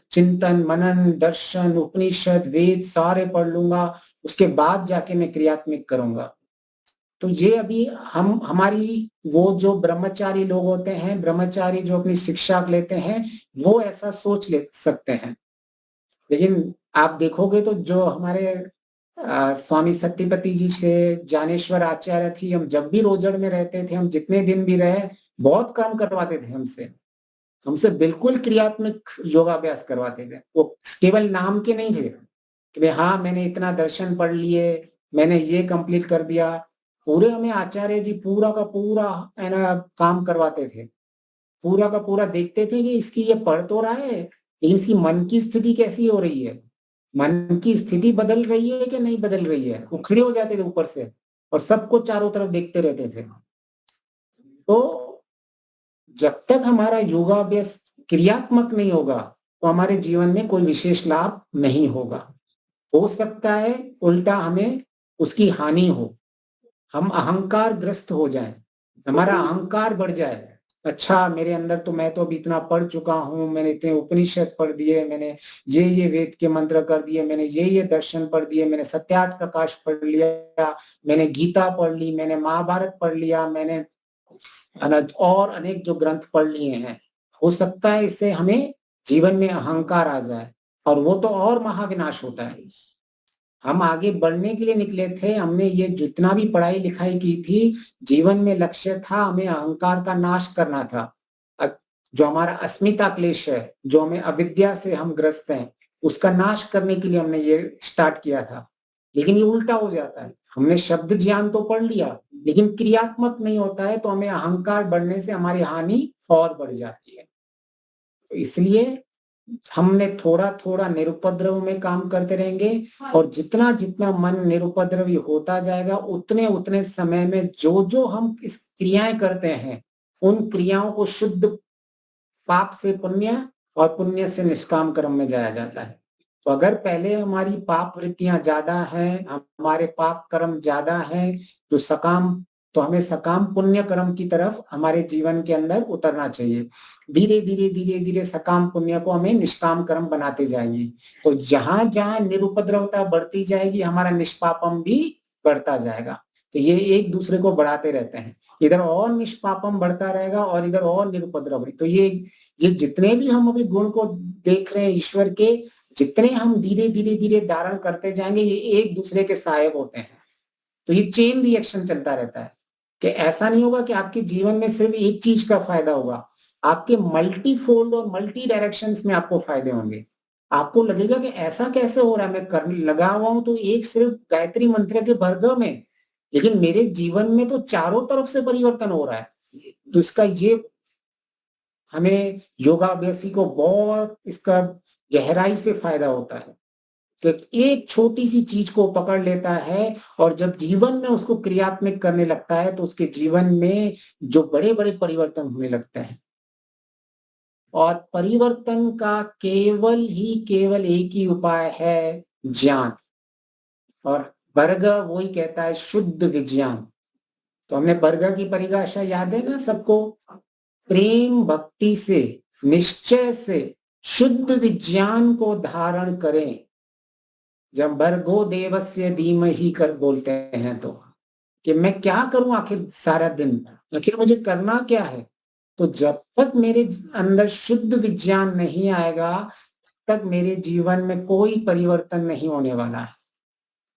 चिंतन मनन दर्शन उपनिषद वेद सारे पढ़ लूंगा, उसके बाद जाके मैं क्रियात्मक करूंगा। तो ये अभी हम हमारी वो जो ब्रह्मचारी लोग होते हैं, ब्रह्मचारी जो अपनी शिक्षा लेते हैं, वो ऐसा सोच ले सकते हैं। लेकिन आप देखोगे तो जो हमारे स्वामी सत्यपति जी से ज्ञानेश्वर आचार्य थी, हम जब भी रोजड़ में रहते थे, हम जितने दिन भी रहे, बहुत काम करवाते थे हमसे बिल्कुल क्रियात्मक योगाभ्यास करवाते थे। वो केवल नाम के नहीं थे कि हाँ मैंने इतना दर्शन पढ़ लिए, मैंने ये कंप्लीट कर दिया। पूरे हमें आचार्य जी पूरा का पूरा है ना काम करवाते थे, पूरा का पूरा देखते थे कि इसकी ये पढ़ तो रहा है लेकिन इसकी मन की स्थिति कैसी हो रही है, मन की स्थिति बदल रही है कि नहीं बदल रही है। वो खड़े हो जाते थे ऊपर से और सबको चारों तरफ देखते रहते थे। तो जब तक हमारा योगाभ्यास क्रियात्मक नहीं होगा तो हमारे जीवन में कोई विशेष लाभ नहीं होगा। हो सकता है उल्टा हमें उसकी हानि हो, हम अहंकार ग्रस्त हो जाएं, हमारा अहंकार बढ़ जाए। अच्छा मेरे अंदर तो मैं तो अभी इतना पढ़ चुका हूं, मैंने इतने उपनिषद पढ़ दिए, मैंने ये वेद के मंत्र कर दिए, मैंने ये दर्शन पढ़ दिए, मैंने सत्यार्थ प्रकाश पढ़ लिया, मैंने गीता पढ़ ली, मैंने महाभारत पढ़ लिया, मैंने और अनेक जो ग्रंथ पढ़ लिए हैं। हो सकता है इससे हमें जीवन में अहंकार आ जाए और वो तो और महाविनाश होता है। हम आगे बढ़ने के लिए निकले थे, हमने ये जितना भी पढ़ाई लिखाई की थी, जीवन में लक्ष्य था हमें अहंकार का नाश करना था। जो हमारा अस्मिता क्लेश है, जो हमें अविद्या से हम ग्रस्त हैं, उसका नाश करने के लिए हमने ये स्टार्ट किया था। लेकिन ये उल्टा हो जाता है, हमने शब्द ज्ञान तो पढ़ लिया लेकिन क्रियात्मक नहीं होता है तो हमें अहंकार बढ़ने से हमारी हानि और बढ़ जाती है। तो इसलिए हमने थोड़ा थोड़ा निरुपद्रव में काम करते रहेंगे और जितना जितना मन निरुपद्रवी होता जाएगा उतने उतने समय में जो हम इस क्रियाएं करते हैं उन क्रियाओं को शुद्ध पाप से पुण्य और पुण्य से निष्काम कर्म में जाया जाता है। तो अगर पहले हमारी पाप वृत्तियां ज्यादा हैं, हमारे पाप कर्म ज्यादा हैं, तो हमें सकाम पुण्य कर्म की तरफ हमारे जीवन के अंदर उतरना चाहिए। धीरे धीरे सकाम पुण्य को हमें निष्काम कर्म बनाते जाएंगे। तो जहां जहां निरुपद्रवता बढ़ती जाएगी हमारा निष्पापम भी बढ़ता जाएगा। तो ये एक दूसरे को बढ़ाते रहते हैं, इधर और निष्पापम बढ़ता रहेगा और इधर और निरुपद्रव। तो ये जितने भी हम अभी गुण को देख रहे हैं ईश्वर के, जितने हम धीरे धीरे धारण करते जाएंगे ये एक दूसरे के सहायक होते हैं। तो ये चेन रिएक्शन चलता रहता है कि ऐसा नहीं होगा कि आपके जीवन में सिर्फ एक चीज का फायदा होगा, आपके मल्टीफोल्ड और मल्टी डायरेक्शंस में आपको फायदे होंगे। आपको लगेगा कि ऐसा कैसे हो रहा है, मैं करने लगा हुआ हूं तो एक सिर्फ गायत्री मंत्र के भरगव में, लेकिन मेरे जीवन में तो चारों तरफ से परिवर्तन हो रहा है। तो इसका ये हमें योगाभ्यासी को बहुत इसका गहराई से फायदा होता है कि एक छोटी सी चीज को पकड़ लेता है और जब जीवन में उसको क्रियात्मक करने लगता है तो उसके जीवन में जो बड़े बड़े परिवर्तन होने लगते हैं। और परिवर्तन का केवल एक ही उपाय है, ज्ञान। और वर्ग वही कहता है शुद्ध विज्ञान। तो हमने वर्ग की परिभाषा याद है ना सबको, प्रेम भक्ति से निश्चय से शुद्ध विज्ञान को धारण करें। जब भर्गो देवस्य धीमहि कर बोलते हैं तो कि मैं क्या करूं आखिर सारा दिन, आखिर मुझे करना क्या है। तो जब तक मेरे अंदर शुद्ध विज्ञान नहीं आएगा तब तक मेरे जीवन में कोई परिवर्तन नहीं होने वाला है।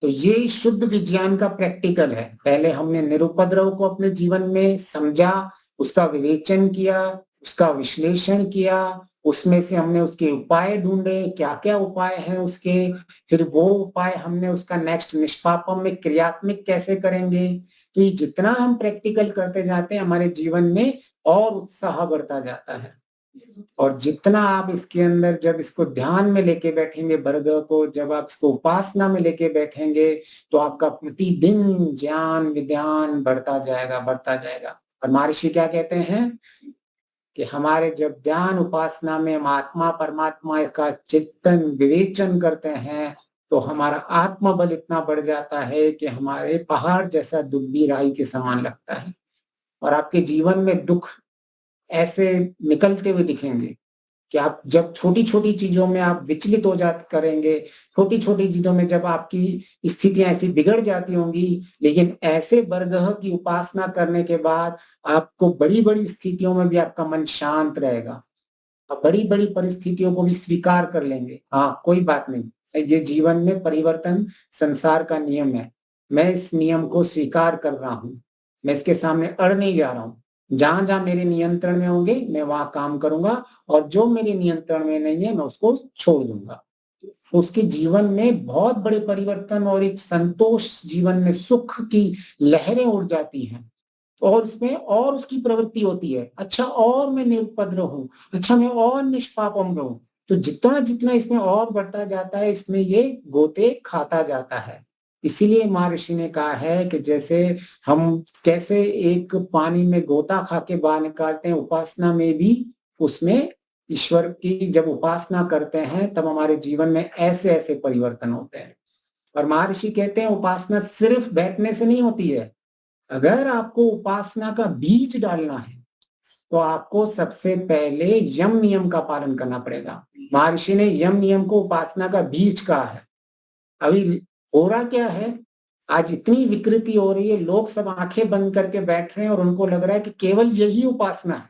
तो ये शुद्ध विज्ञान का प्रैक्टिकल है। पहले हमने निरुपद्रव को अपने जीवन में समझा, उसका विवेचन किया, उसका विश्लेषण किया, उसमें से हमने उसके उपाय ढूंढे, क्या क्या उपाय हैं उसके, फिर वो उपाय हमने उसका नेक्स्ट निष्पापम में क्रियात्मक कैसे करेंगे। तो ये जितना हम प्रैक्टिकल करते जाते हैं हमारे जीवन में और उत्साह बढ़ता जाता है। और जितना आप इसके अंदर जब इसको ध्यान में लेके बैठेंगे वर्ग को, जब आप इसको उपासना में लेके बैठेंगे तो आपका प्रतिदिन ज्ञान विज्ञान बढ़ता जाएगा। और महर्षि क्या कहते हैं कि हमारे जब ध्यान उपासना में हम आत्मा परमात्मा का चिंतन विवेचन करते हैं तो हमारा आत्मबल इतना बढ़ जाता है कि हमारे पहाड़ जैसा दुख भी राई के समान लगता है और आपके जीवन में दुख ऐसे निकलते हुए दिखेंगे कि आप जब छोटी छोटी चीजों में आप विचलित हो जाते करेंगे, छोटी छोटी चीजों में जब आपकी स्थितियां ऐसी बिगड़ जाती होंगी, लेकिन ऐसे बरगह की उपासना करने के बाद आपको बड़ी बड़ी स्थितियों में भी आपका मन शांत रहेगा। आप बड़ी बड़ी परिस्थितियों को भी स्वीकार कर लेंगे। हाँ, कोई बात नहीं, ये जीवन में परिवर्तन संसार का नियम है, मैं इस नियम को स्वीकार कर रहा हूँ, मैं इसके सामने अड़ नहीं जा रहा हूँ। जहां जहां मेरे नियंत्रण में होंगे मैं वहां काम करूंगा और जो मेरे नियंत्रण में नहीं है मैं उसको छोड़ दूंगा। उसके जीवन में बहुत बड़े परिवर्तन और एक संतोष, जीवन में सुख की लहरें उड़ जाती हैं और इसमें और उसकी प्रवृत्ति होती है, अच्छा और मैं निरुपद्र हूँ, अच्छा मैं और निष्पापम रहूं। तो जितना जितना इसमें और बढ़ता जाता है इसमें ये गोते खाता जाता है। इसीलिए महर्षि ने कहा है कि जैसे हम कैसे एक पानी में गोता खा के बाहर निकालते हैं, उपासना में भी उसमें ईश्वर की जब उपासना करते हैं तब हमारे जीवन में ऐसे ऐसे परिवर्तन होते हैं। और महर्षि कहते हैं उपासना सिर्फ बैठने से नहीं होती है, अगर आपको उपासना का बीज डालना है तो आपको सबसे पहले यम नियम का पालन करना पड़ेगा। महर्षि ने यम नियम को उपासना का बीज कहा है। अभी हो रहा क्या है, आज इतनी विकृति हो रही है, लोग सब आंखें बंद करके बैठ रहे हैं और उनको लग रहा है कि केवल यही उपासना है,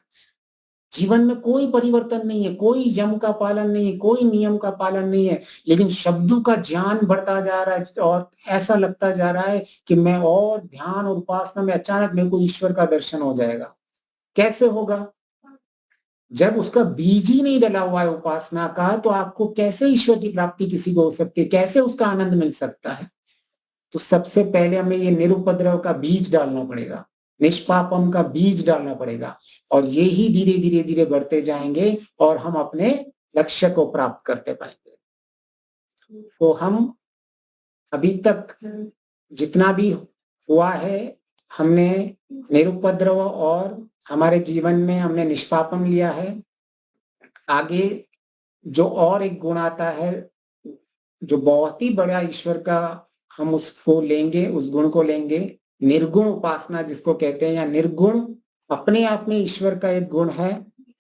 जीवन में कोई परिवर्तन नहीं है, कोई यम का पालन नहीं है, कोई नियम का पालन नहीं है, लेकिन शब्दों का ज्ञान बढ़ता जा रहा है और ऐसा लगता जा रहा है कि मैं और ध्यान और उपासना में अचानक मेरे को ईश्वर का दर्शन हो जाएगा। कैसे होगा? जब उसका बीज ही नहीं डला हुआ है उपासना का, तो आपको कैसे ईश्वर की प्राप्ति किसी को हो सकती है, कैसे उसका आनंद मिल सकता है? तो सबसे पहले हमें ये निरुपद्रव का बीज डालना पड़ेगा, निष्पापम का बीज डालना पड़ेगा और ये ही धीरे धीरे धीरे बढ़ते जाएंगे और हम अपने लक्ष्य को प्राप्त करते पाएंगे। तो हम अभी तक जितना भी हुआ है, हमने निरुपद्रव और हमारे जीवन में हमने निष्पापम लिया है। आगे जो और एक गुण आता है जो बहुत ही बड़ा ईश्वर का, हम उसको लेंगे, उस गुण को लेंगे, निर्गुण उपासना जिसको कहते हैं, या निर्गुण अपने आप में ईश्वर का एक गुण है।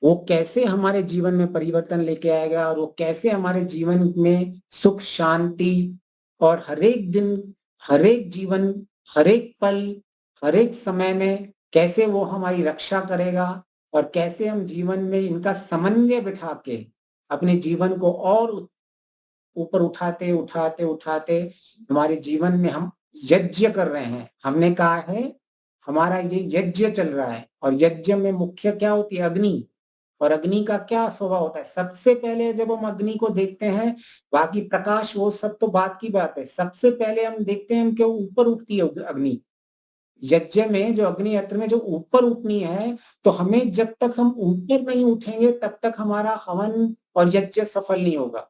वो कैसे हमारे जीवन में परिवर्तन लेके आएगा और वो कैसे हमारे जीवन में सुख शांति और हरेक दिन, हरेक जीवन, हरेक पल, हरेक समय में कैसे वो हमारी रक्षा करेगा और कैसे हम जीवन में इनका समन्वय बिठा के अपने जीवन को और ऊपर उठाते उठाते उठाते हमारे जीवन में हम यज्ञ कर रहे हैं। हमने कहा है हमारा ये यज्ञ चल रहा है और यज्ञ में मुख्य क्या होती है? अग्नि। और अग्नि का क्या स्वभाव होता है? सबसे पहले जब हम अग्नि को देखते हैं, बाकी प्रकाश वो सब तो बात की बात है, सबसे पहले हम देखते हैं कि ऊपर उठती है अग्नि। यज्ञ में जो अग्नि यत्र में जो ऊपर उठनी है, तो हमें जब तक हम ऊपर नहीं उठेंगे तब तक हमारा हवन और यज्ञ सफल नहीं होगा।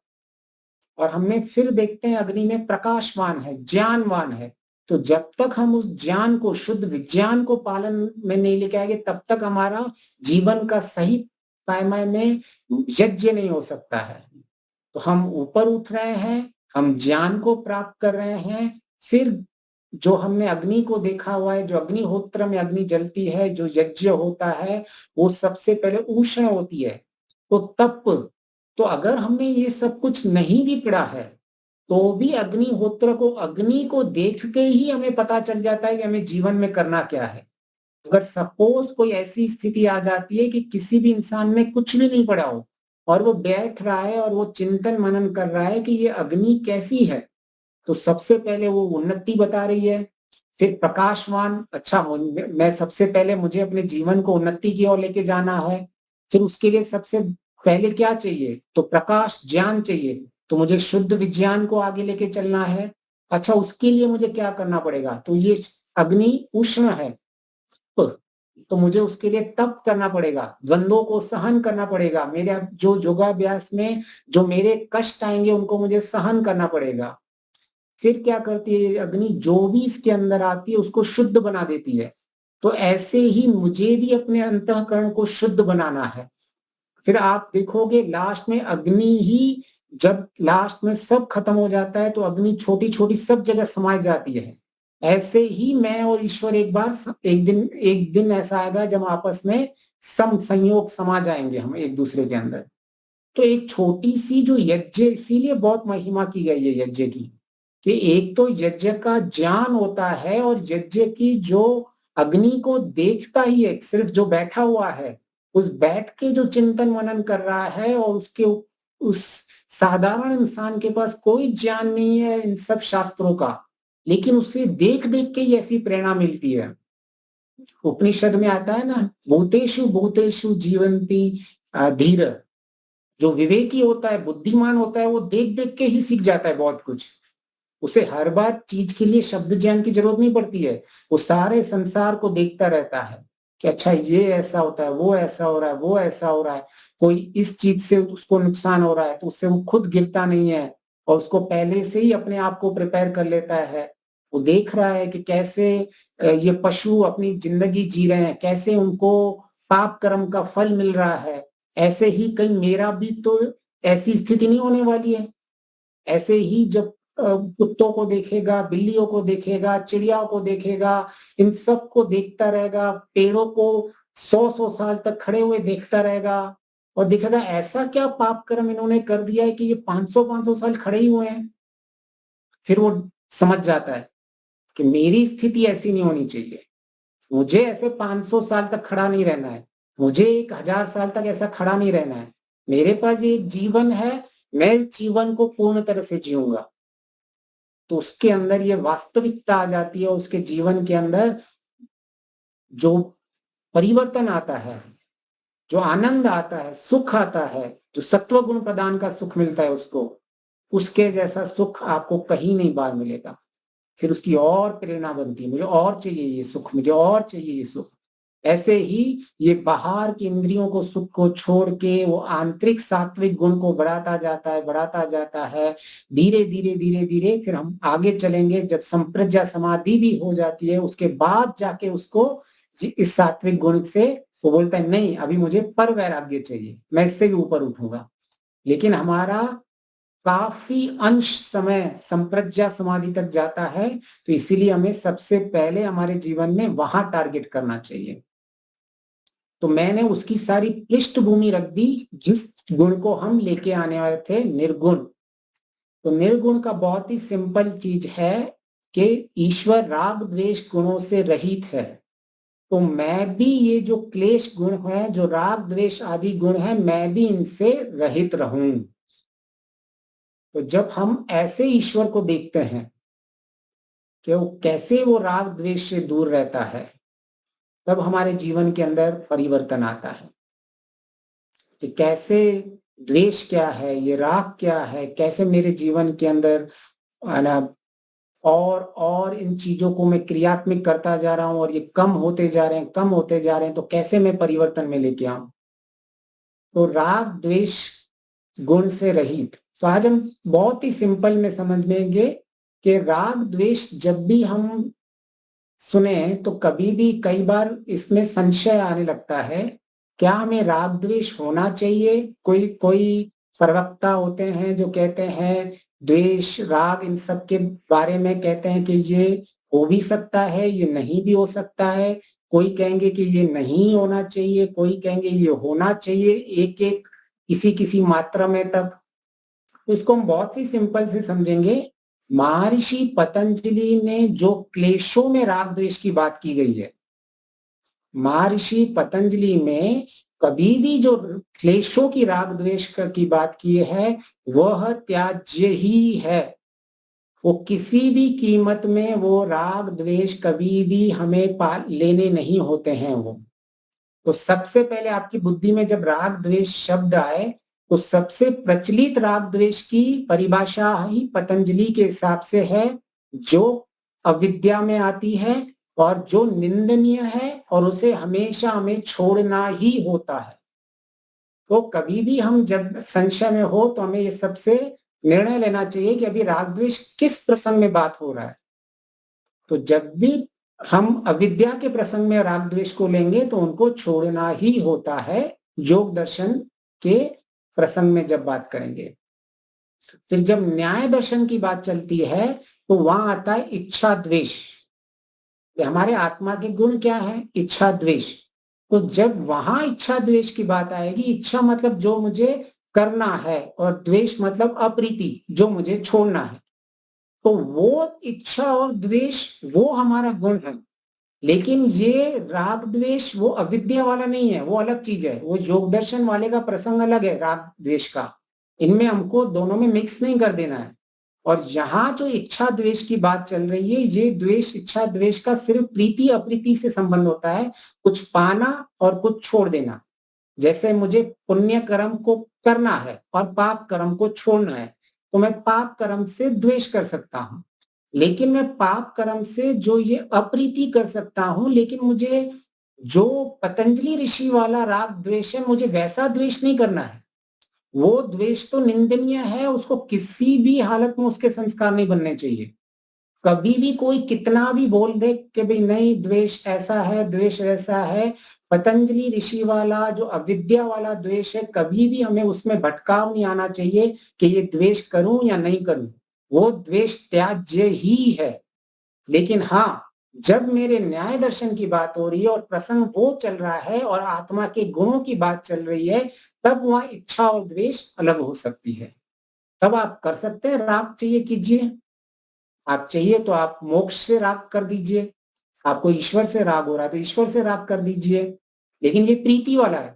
और हमने फिर देखते हैं अग्नि में प्रकाशवान है, ज्ञानवान है। तो जब तक हम उस ज्ञान को, शुद्ध विज्ञान को पालन में नहीं लेके आएंगे तब तक हमारा जीवन का सही पैमाने में यज्ञ नहीं हो सकता है। तो हम ऊपर उठ रहे हैं, हम ज्ञान को प्राप्त कर रहे हैं, फिर जो हमने अग्नि को देखा हुआ है, जो अग्निहोत्र में अग्नि जलती है, जो यज्ञ होता है, वो सबसे पहले उष्ण होती है, तो तप। तो अगर हमने ये सब कुछ नहीं भी पढ़ा है तो भी अग्निहोत्र को, अग्नि को देख के ही हमें पता चल जाता है कि हमें जीवन में करना क्या है। अगर सपोज कोई ऐसी स्थिति आ जाती है कि किसी भी इंसान ने कुछ भी नहीं पढ़ा हो और वो बैठ रहा है और वो चिंतन मनन कर रहा है कि ये अग्नि कैसी है, तो सबसे पहले वो उन्नति बता रही है, फिर प्रकाशवान, अच्छा मैं सबसे पहले मुझे अपने जीवन को उन्नति की ओर लेके जाना है, फिर उसके लिए सबसे पहले क्या चाहिए? तो प्रकाश, ज्ञान चाहिए, तो मुझे शुद्ध विज्ञान को आगे लेके चलना है। अच्छा, उसके लिए मुझे क्या करना पड़ेगा? तो ये अग्नि उष्ण है, तो मुझे उसके लिए तप करना पड़ेगा, द्वंद्वों को सहन करना पड़ेगा, मेरे जो योगाभ्यास में जो मेरे कष्ट आएंगे उनको मुझे सहन करना पड़ेगा। फिर क्या करती है अग्नि? जो भी इसके अंदर आती है उसको शुद्ध बना देती है। तो ऐसे ही मुझे भी अपने अंतःकरण को शुद्ध बनाना है। फिर आप देखोगे लास्ट में अग्नि ही, जब लास्ट में सब खत्म हो जाता है तो अग्नि छोटी छोटी सब जगह समाई जाती है। ऐसे ही मैं और ईश्वर एक दिन ऐसा आएगा जब आपस में सम संयोग समा जाएंगे हम एक दूसरे के अंदर। तो एक छोटी सी जो यज्ञ, इसीलिए बहुत महिमा की गई है यज्ञ की, कि एक तो यज्ञ का ज्ञान होता है और यज्ञ की जो अग्नि को देखता ही है, सिर्फ जो बैठा हुआ है उस बैठ के जो चिंतन मनन कर रहा है, और उस साधारण इंसान के पास कोई ज्ञान नहीं है इन सब शास्त्रों का, लेकिन उसे देख देख के ही ऐसी प्रेरणा मिलती है। उपनिषद में आता है ना, भूतेषु भूतेषु जीवंती धीर। जो विवेकी होता है, बुद्धिमान होता है, वो देख देख के ही सीख जाता है बहुत कुछ। उसे हर बार चीज के लिए शब्द ज्ञान की जरूरत नहीं पड़ती है। वो सारे संसार को देखता रहता है कि अच्छा ये ऐसा होता है, वो ऐसा हो रहा है, वो ऐसा हो रहा है, कोई इस चीज से उसको नुकसान हो रहा है तो उससे वो खुद गिरता नहीं है और उसको पहले से ही अपने आप को प्रिपेयर कर लेता है। वो देख रहा है कि कैसे ये पशु अपनी जिंदगी जी रहे हैं, कैसे उनको पाप कर्म का फल मिल रहा है। ऐसे ही कहीं मेरा भी तो ऐसी स्थिति नहीं होने वाली है। ऐसे ही जब कुत्तों को देखेगा, बिल्लियों को देखेगा, चिड़ियाओं को देखेगा, इन सब को देखता रहेगा, पेड़ों को 100-100 साल तक खड़े हुए देखता रहेगा और देखेगा ऐसा क्या पाप कर्म इन्होंने कर दिया है कि ये 500-500 साल खड़े ही हुए हैं। फिर वो समझ जाता है कि मेरी स्थिति ऐसी नहीं होनी चाहिए, मुझे ऐसे 500 साल तक खड़ा नहीं रहना है, मुझे 1000 साल तक ऐसा खड़ा नहीं रहना है। मेरे पास ये एक जीवन है, मैं इस जीवन को पूर्ण तरह से जीऊंगा। तो उसके अंदर ये वास्तविकता आ जाती है, उसके जीवन के अंदर जो परिवर्तन आता है, जो आनंद आता है, सुख आता है, जो सत्व गुण प्रदान का सुख मिलता है उसको, उसके जैसा सुख आपको कहीं नहीं बाहर मिलेगा। फिर उसकी और प्रेरणा बनती है, मुझे और चाहिए ये सुख, मुझे और चाहिए ये सुख। ऐसे ही ये बाहर की इंद्रियों को, सुख को छोड़ के वो आंतरिक सात्विक गुण को बढ़ाता जाता है। धीरे धीरे धीरे धीरे फिर हम आगे चलेंगे, जब संप्रज्ञा समाधि भी हो जाती है उसके बाद जाके उसको इस सात्विक गुण से वो बोलता है नहीं, अभी मुझे पर वैराग्य चाहिए, मैं इससे भी ऊपर उठूंगा। लेकिन हमारा काफी अंश समय संप्रज्ञा समाधि तक जाता है, तो इसीलिए हमें सबसे पहले हमारे जीवन में वहां टारगेट करना चाहिए। तो मैंने उसकी सारी पृष्ठभूमि रख दी जिस गुण को हम लेके आने वाले थे, निर्गुण। तो निर्गुण का बहुत ही सिंपल चीज है कि ईश्वर राग द्वेष गुणों से रहित है। तो मैं भी ये जो क्लेश गुण है, जो राग द्वेष आदि गुण है, मैं भी इनसे रहित रहूं। तो जब हम ऐसे ईश्वर को देखते हैं कि वो कैसे वो राग द्वेष से दूर रहता है, तब हमारे जीवन के अंदर परिवर्तन आता है कि कैसे द्वेष क्या है, ये राग क्या है, कैसे मेरे जीवन के अंदर और इन चीजों को मैं क्रियात्मक करता जा रहा हूं और ये कम होते जा रहे हैं, तो कैसे मैं परिवर्तन में लेके आऊं। तो राग द्वेष गुण से रहित। तो आज हम बहुत ही सिंपल में समझ लेंगे कि राग द्वेष जब भी हम सुने तो कभी भी कई बार इसमें संशय आने लगता है, क्या हमें राग द्वेष होना चाहिए। कोई प्रवक्ता होते हैं जो कहते हैं द्वेष राग इन सब के बारे में कहते हैं कि ये हो भी सकता है, ये नहीं भी हो सकता है। कोई कहेंगे कि ये नहीं होना चाहिए, कोई कहेंगे ये होना चाहिए, एक एक किसी मात्रा में तक। तो इसको हम बहुत सी सिंपल से समझेंगे। महर्षि पतंजलि ने जो क्लेशों में राग द्वेष की बात की गई है, महर्षि पतंजलि में कभी भी जो क्लेशों की राग द्वेष की बात की है वह त्याज्य ही है। वो किसी भी कीमत में वो राग द्वेष कभी भी हमें लेने नहीं होते हैं। वो तो सबसे पहले आपकी बुद्धि में जब राग द्वेष शब्द आए तो सबसे प्रचलित राग द्वेष की परिभाषा ही पतंजलि के हिसाब से है, जो अविद्या में आती है और जो निंदनीय है और उसे हमेशा हमें छोड़ना ही होता है। तो कभी भी हम जब संशय में हो तो हमें ये सबसे निर्णय लेना चाहिए कि अभी राग द्वेष किस प्रसंग में बात हो रहा है। तो जब भी हम अविद्या के प्रसंग में राग द्वेष को लेंगे तो उनको छोड़ना ही होता है योग दर्शन के प्रसंग में जब बात करेंगे। फिर जब न्याय दर्शन की बात चलती है तो वहां आता है इच्छा द्वेष। हमारे आत्मा के गुण क्या है? इच्छा द्वेष। तो जब वहां इच्छा द्वेष की बात आएगी, इच्छा मतलब जो मुझे करना है और द्वेष मतलब अप्रीति जो मुझे छोड़ना है, तो वो इच्छा और द्वेष वो हमारा गुण है। लेकिन ये राग द्वेष वो अविद्या वाला नहीं है, वो अलग चीज है। वो योग दर्शन वाले का प्रसंग अलग है राग द्वेष का। इनमें हमको दोनों में मिक्स नहीं कर देना है। और यहाँ जो इच्छा द्वेष की बात चल रही है, ये द्वेष इच्छा द्वेष का सिर्फ प्रीति अप्रीति से संबंध होता है, कुछ पाना और कुछ छोड़ देना। जैसे मुझे पुण्य कर्म को करना है और पाप कर्म को छोड़ना है, तो मैं पाप कर्म से द्वेष कर सकता हूं। लेकिन मैं पाप कर्म से जो ये अप्रीति कर सकता हूं, लेकिन मुझे जो पतंजलि ऋषि वाला राग द्वेष है, मुझे वैसा द्वेष नहीं करना है। वो द्वेष तो निंदनीय है, उसको किसी भी हालत में उसके संस्कार नहीं बनने चाहिए। कभी भी कोई कितना भी बोल दे कि भाई नहीं द्वेष ऐसा है, द्वेष ऐसा है, पतंजलि ऋषि वाला जो अविद्या वाला द्वेष है, कभी भी हमें उसमें भटकाव नहीं आना चाहिए कि ये द्वेष करूं या नहीं करूं। वो द्वेष त्याज्य ही है। लेकिन हाँ, जब मेरे न्याय दर्शन की बात हो रही है और प्रसंग वो चल रहा है और आत्मा के गुणों की बात चल रही है, तब वहां इच्छा और द्वेष अलग हो सकती है। तब आप कर सकते हैं, राग चाहिए कीजिए, आप चाहिए तो आप मोक्ष से राग कर दीजिए, आपको ईश्वर से राग हो रहा है तो ईश्वर से राग कर दीजिए। लेकिन ये प्रीति वाला है,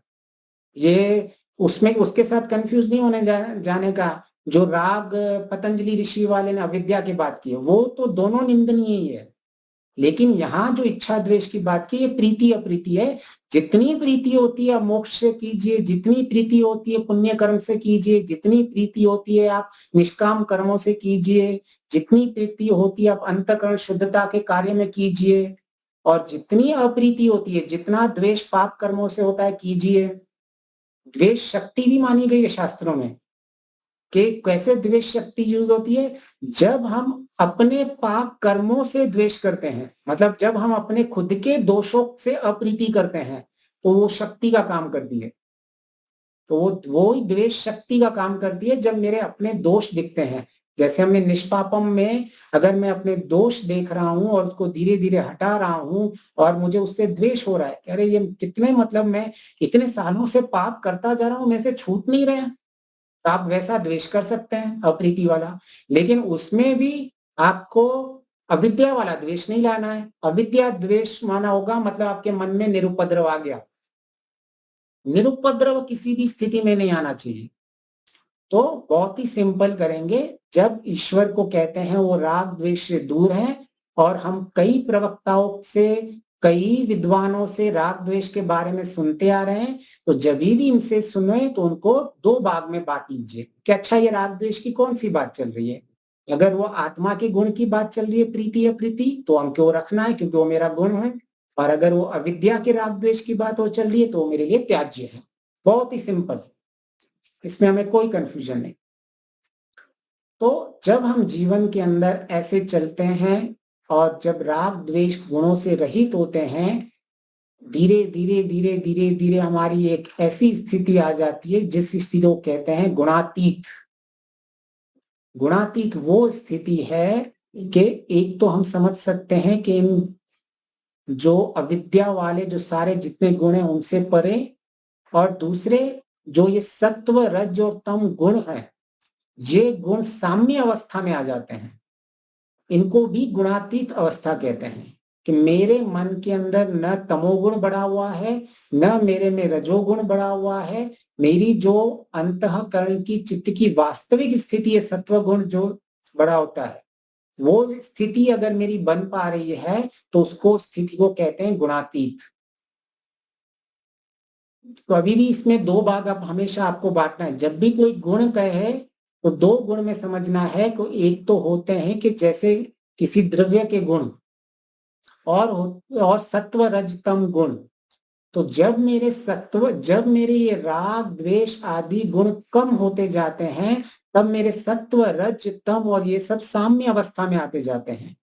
ये उसमें उसके साथ कंफ्यूज नहीं होने जाने का। जो राग पतंजलि ऋषि वाले ने अविद्या की बात की है, वो तो दोनों निंदनीय ही है। लेकिन यहाँ जो इच्छा द्वेष की बात की, ये प्रीति अप्रीति है। जितनी प्रीति होती है आप मोक्ष से कीजिए, जितनी प्रीति होती है पुण्य कर्म से कीजिए, जितनी प्रीति होती है आप निष्काम कर्मों से कीजिए, जितनी प्रीति होती है आप अंतःकरण शुद्धता के कार्य में कीजिए, और जितनी अप्रीति होती है, जितना द्वेष पाप कर्मों से होता है कीजिए। द्वेष शक्ति भी मानी गई है शास्त्रों में कि कैसे द्वेष शक्ति यूज होती है। जब हम अपने पाप कर्मों से द्वेष करते हैं, मतलब जब हम अपने खुद के दोषों से अप्रीति करते हैं, तो वो शक्ति का काम करती है। तो वो द्वेष शक्ति का काम करती है जब मेरे अपने दोष दिखते हैं। जैसे हमने निष्पापम में अगर मैं अपने दोष देख रहा हूं और उसको धीरे धीरे हटा रहा हूं और मुझे उससे द्वेष हो रहा है, अरे ये कितने मतलब मैं इतने सालों से पाप करता जा रहा हूं, मेरे से छूट नहीं रहे, तो आप वैसा द्वेष कर सकते हैं अप्रीति वाला। लेकिन उसमें भी आपको अविद्या वाला द्वेष नहीं लाना है। अविद्या द्वेष माना होगा मतलब आपके मन में निरुपद्रव आ गया। निरुपद्रव किसी भी स्थिति में नहीं आना चाहिए। तो बहुत ही सिंपल करेंगे, जब ईश्वर को कहते हैं वो राग द्वेष से दूर है, और हम कई प्रवक्ताओं से कई विद्वानों से राग द्वेष के बारे में सुनते आ रहे हैं, तो जब भी इनसे सुने तो उनको दो भाग में बांट लीजिए कि अच्छा ये राग द्वेष की कौन सी बात चल रही है। अगर वो आत्मा के गुण की बात चल रही है प्रीति अप्रीति, तो हमको वो रखना है क्योंकि वो मेरा गुण है। और अगर वो अविद्या के राग द्वेष की बात हो चल रही है तो वो मेरे लिए त्याज्य है। बहुत ही सिंपल, इसमें हमें कोई कंफ्यूजन नहीं। तो जब हम जीवन के अंदर ऐसे चलते हैं और जब राग द्वेष गुणों से रहित होते हैं, धीरे धीरे धीरे धीरे धीरे हमारी एक ऐसी स्थिति आ जाती है जिस स्थिति को कहते हैं गुणातीत। गुणातीत वो स्थिति है कि एक तो हम समझ सकते हैं कि इन जो अविद्या वाले जो सारे जितने गुण हैं उनसे परे, और दूसरे जो ये सत्व रज और तम गुण है, ये गुण साम्य अवस्था में आ जाते हैं। इनको भी गुणातीत अवस्था कहते हैं कि मेरे मन के अंदर न तमोगुण बढ़ा हुआ है, न मेरे में रजोगुण बढ़ा हुआ है। मेरी जो अंतःकरण की चित्त की वास्तविक स्थिति है, सत्व गुण जो बड़ा होता है, वो स्थिति अगर मेरी बन पा रही है तो उसको स्थिति को कहते हैं गुणातीत। तो अभी भी इसमें दो भाग आप हमेशा आपको बांटना है। जब भी कोई गुण कहे तो दो गुण में समझना है कि एक तो होते हैं कि जैसे किसी द्रव्य के गुण, और सत्व रज तम गुण। तो जब मेरे ये राग द्वेष आदि गुण कम होते जाते हैं, तब मेरे सत्व रज तम और ये सब साम्य अवस्था में आते जाते हैं।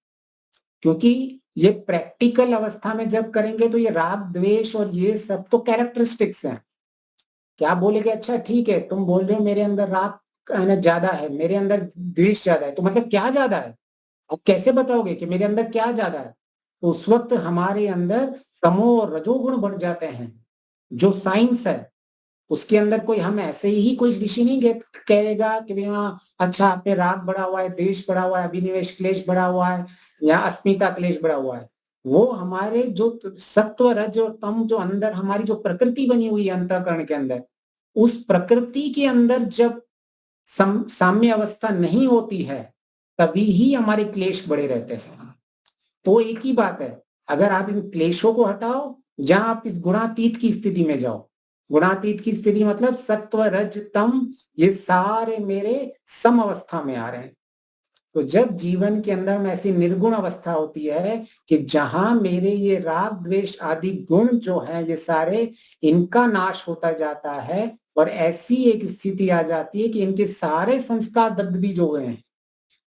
क्योंकि ये प्रैक्टिकल अवस्था में जब करेंगे तो ये राग द्वेष और ये सब तो कैरेक्टरिस्टिक्स हैं। क्या बोलेगे, अच्छा ठीक है तुम बोल रहे हो मेरे अंदर राग ज्यादा है, मेरे अंदर द्वेष ज्यादा है, तो मतलब क्या ज्यादा है, अब कैसे बताओगे कि मेरे अंदर क्या ज्यादा है? तो उस वक्त हमारे अंदर तमो और रजोगुण बढ़ जाते हैं। जो साइंस है उसके अंदर कोई हम ऐसे ही कोई ऋषि नहीं कहेगा कि हाँ अच्छा आप पे राग बढ़ा हुआ है, देश बढ़ा हुआ है, अभिनिवेश क्लेश बढ़ा हुआ है या अस्मिता क्लेश बढ़ा हुआ है। वो हमारे जो सत्व रज और तम जो अंदर हमारी जो प्रकृति बनी हुई है अंतःकरण के अंदर, उस प्रकृति के अंदर जब साम्य अवस्था नहीं होती है तभी ही हमारे क्लेश बढ़े रहते हैं। तो एक ही बात है, अगर आप इन क्लेशों को हटाओ, जहां आप इस गुणातीत की स्थिति में जाओ, गुणातीत की स्थिति मतलब सत्व रज तम ये सारे मेरे सम अवस्था में आ रहे हैं। तो जब जीवन के अंदर में ऐसी निर्गुण अवस्था होती है कि जहां मेरे ये राग द्वेष आदि गुण जो है ये सारे इनका नाश होता जाता है और ऐसी एक स्थिति आ जाती है कि इनके सारे संस्कार दग्ध बीज हो गए हैं,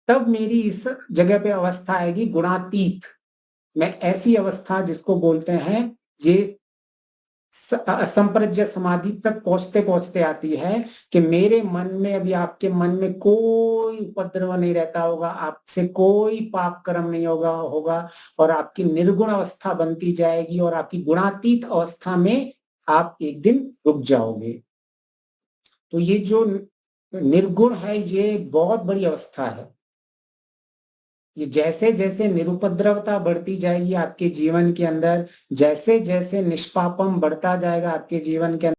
तब मेरी इस जगह पे अवस्था आएगी गुणातीत। मैं ऐसी अवस्था जिसको बोलते हैं ये असंप्रज्ञ समाधि तक पहुंचते पहुंचते आती है कि मेरे मन में अभी आपके मन में कोई उपद्रव नहीं रहता होगा, आपसे कोई पाप कर्म नहीं होगा और आपकी निर्गुण अवस्था बनती जाएगी और आपकी गुणातीत अवस्था में आप एक दिन रुक जाओगे। तो ये जो निर्गुण है ये बहुत बड़ी अवस्था है। ये जैसे जैसे निरुपद्रवता बढ़ती जाएगी आपके जीवन के अंदर, जैसे जैसे निष्पापम बढ़ता जाएगा आपके जीवन के अंदर,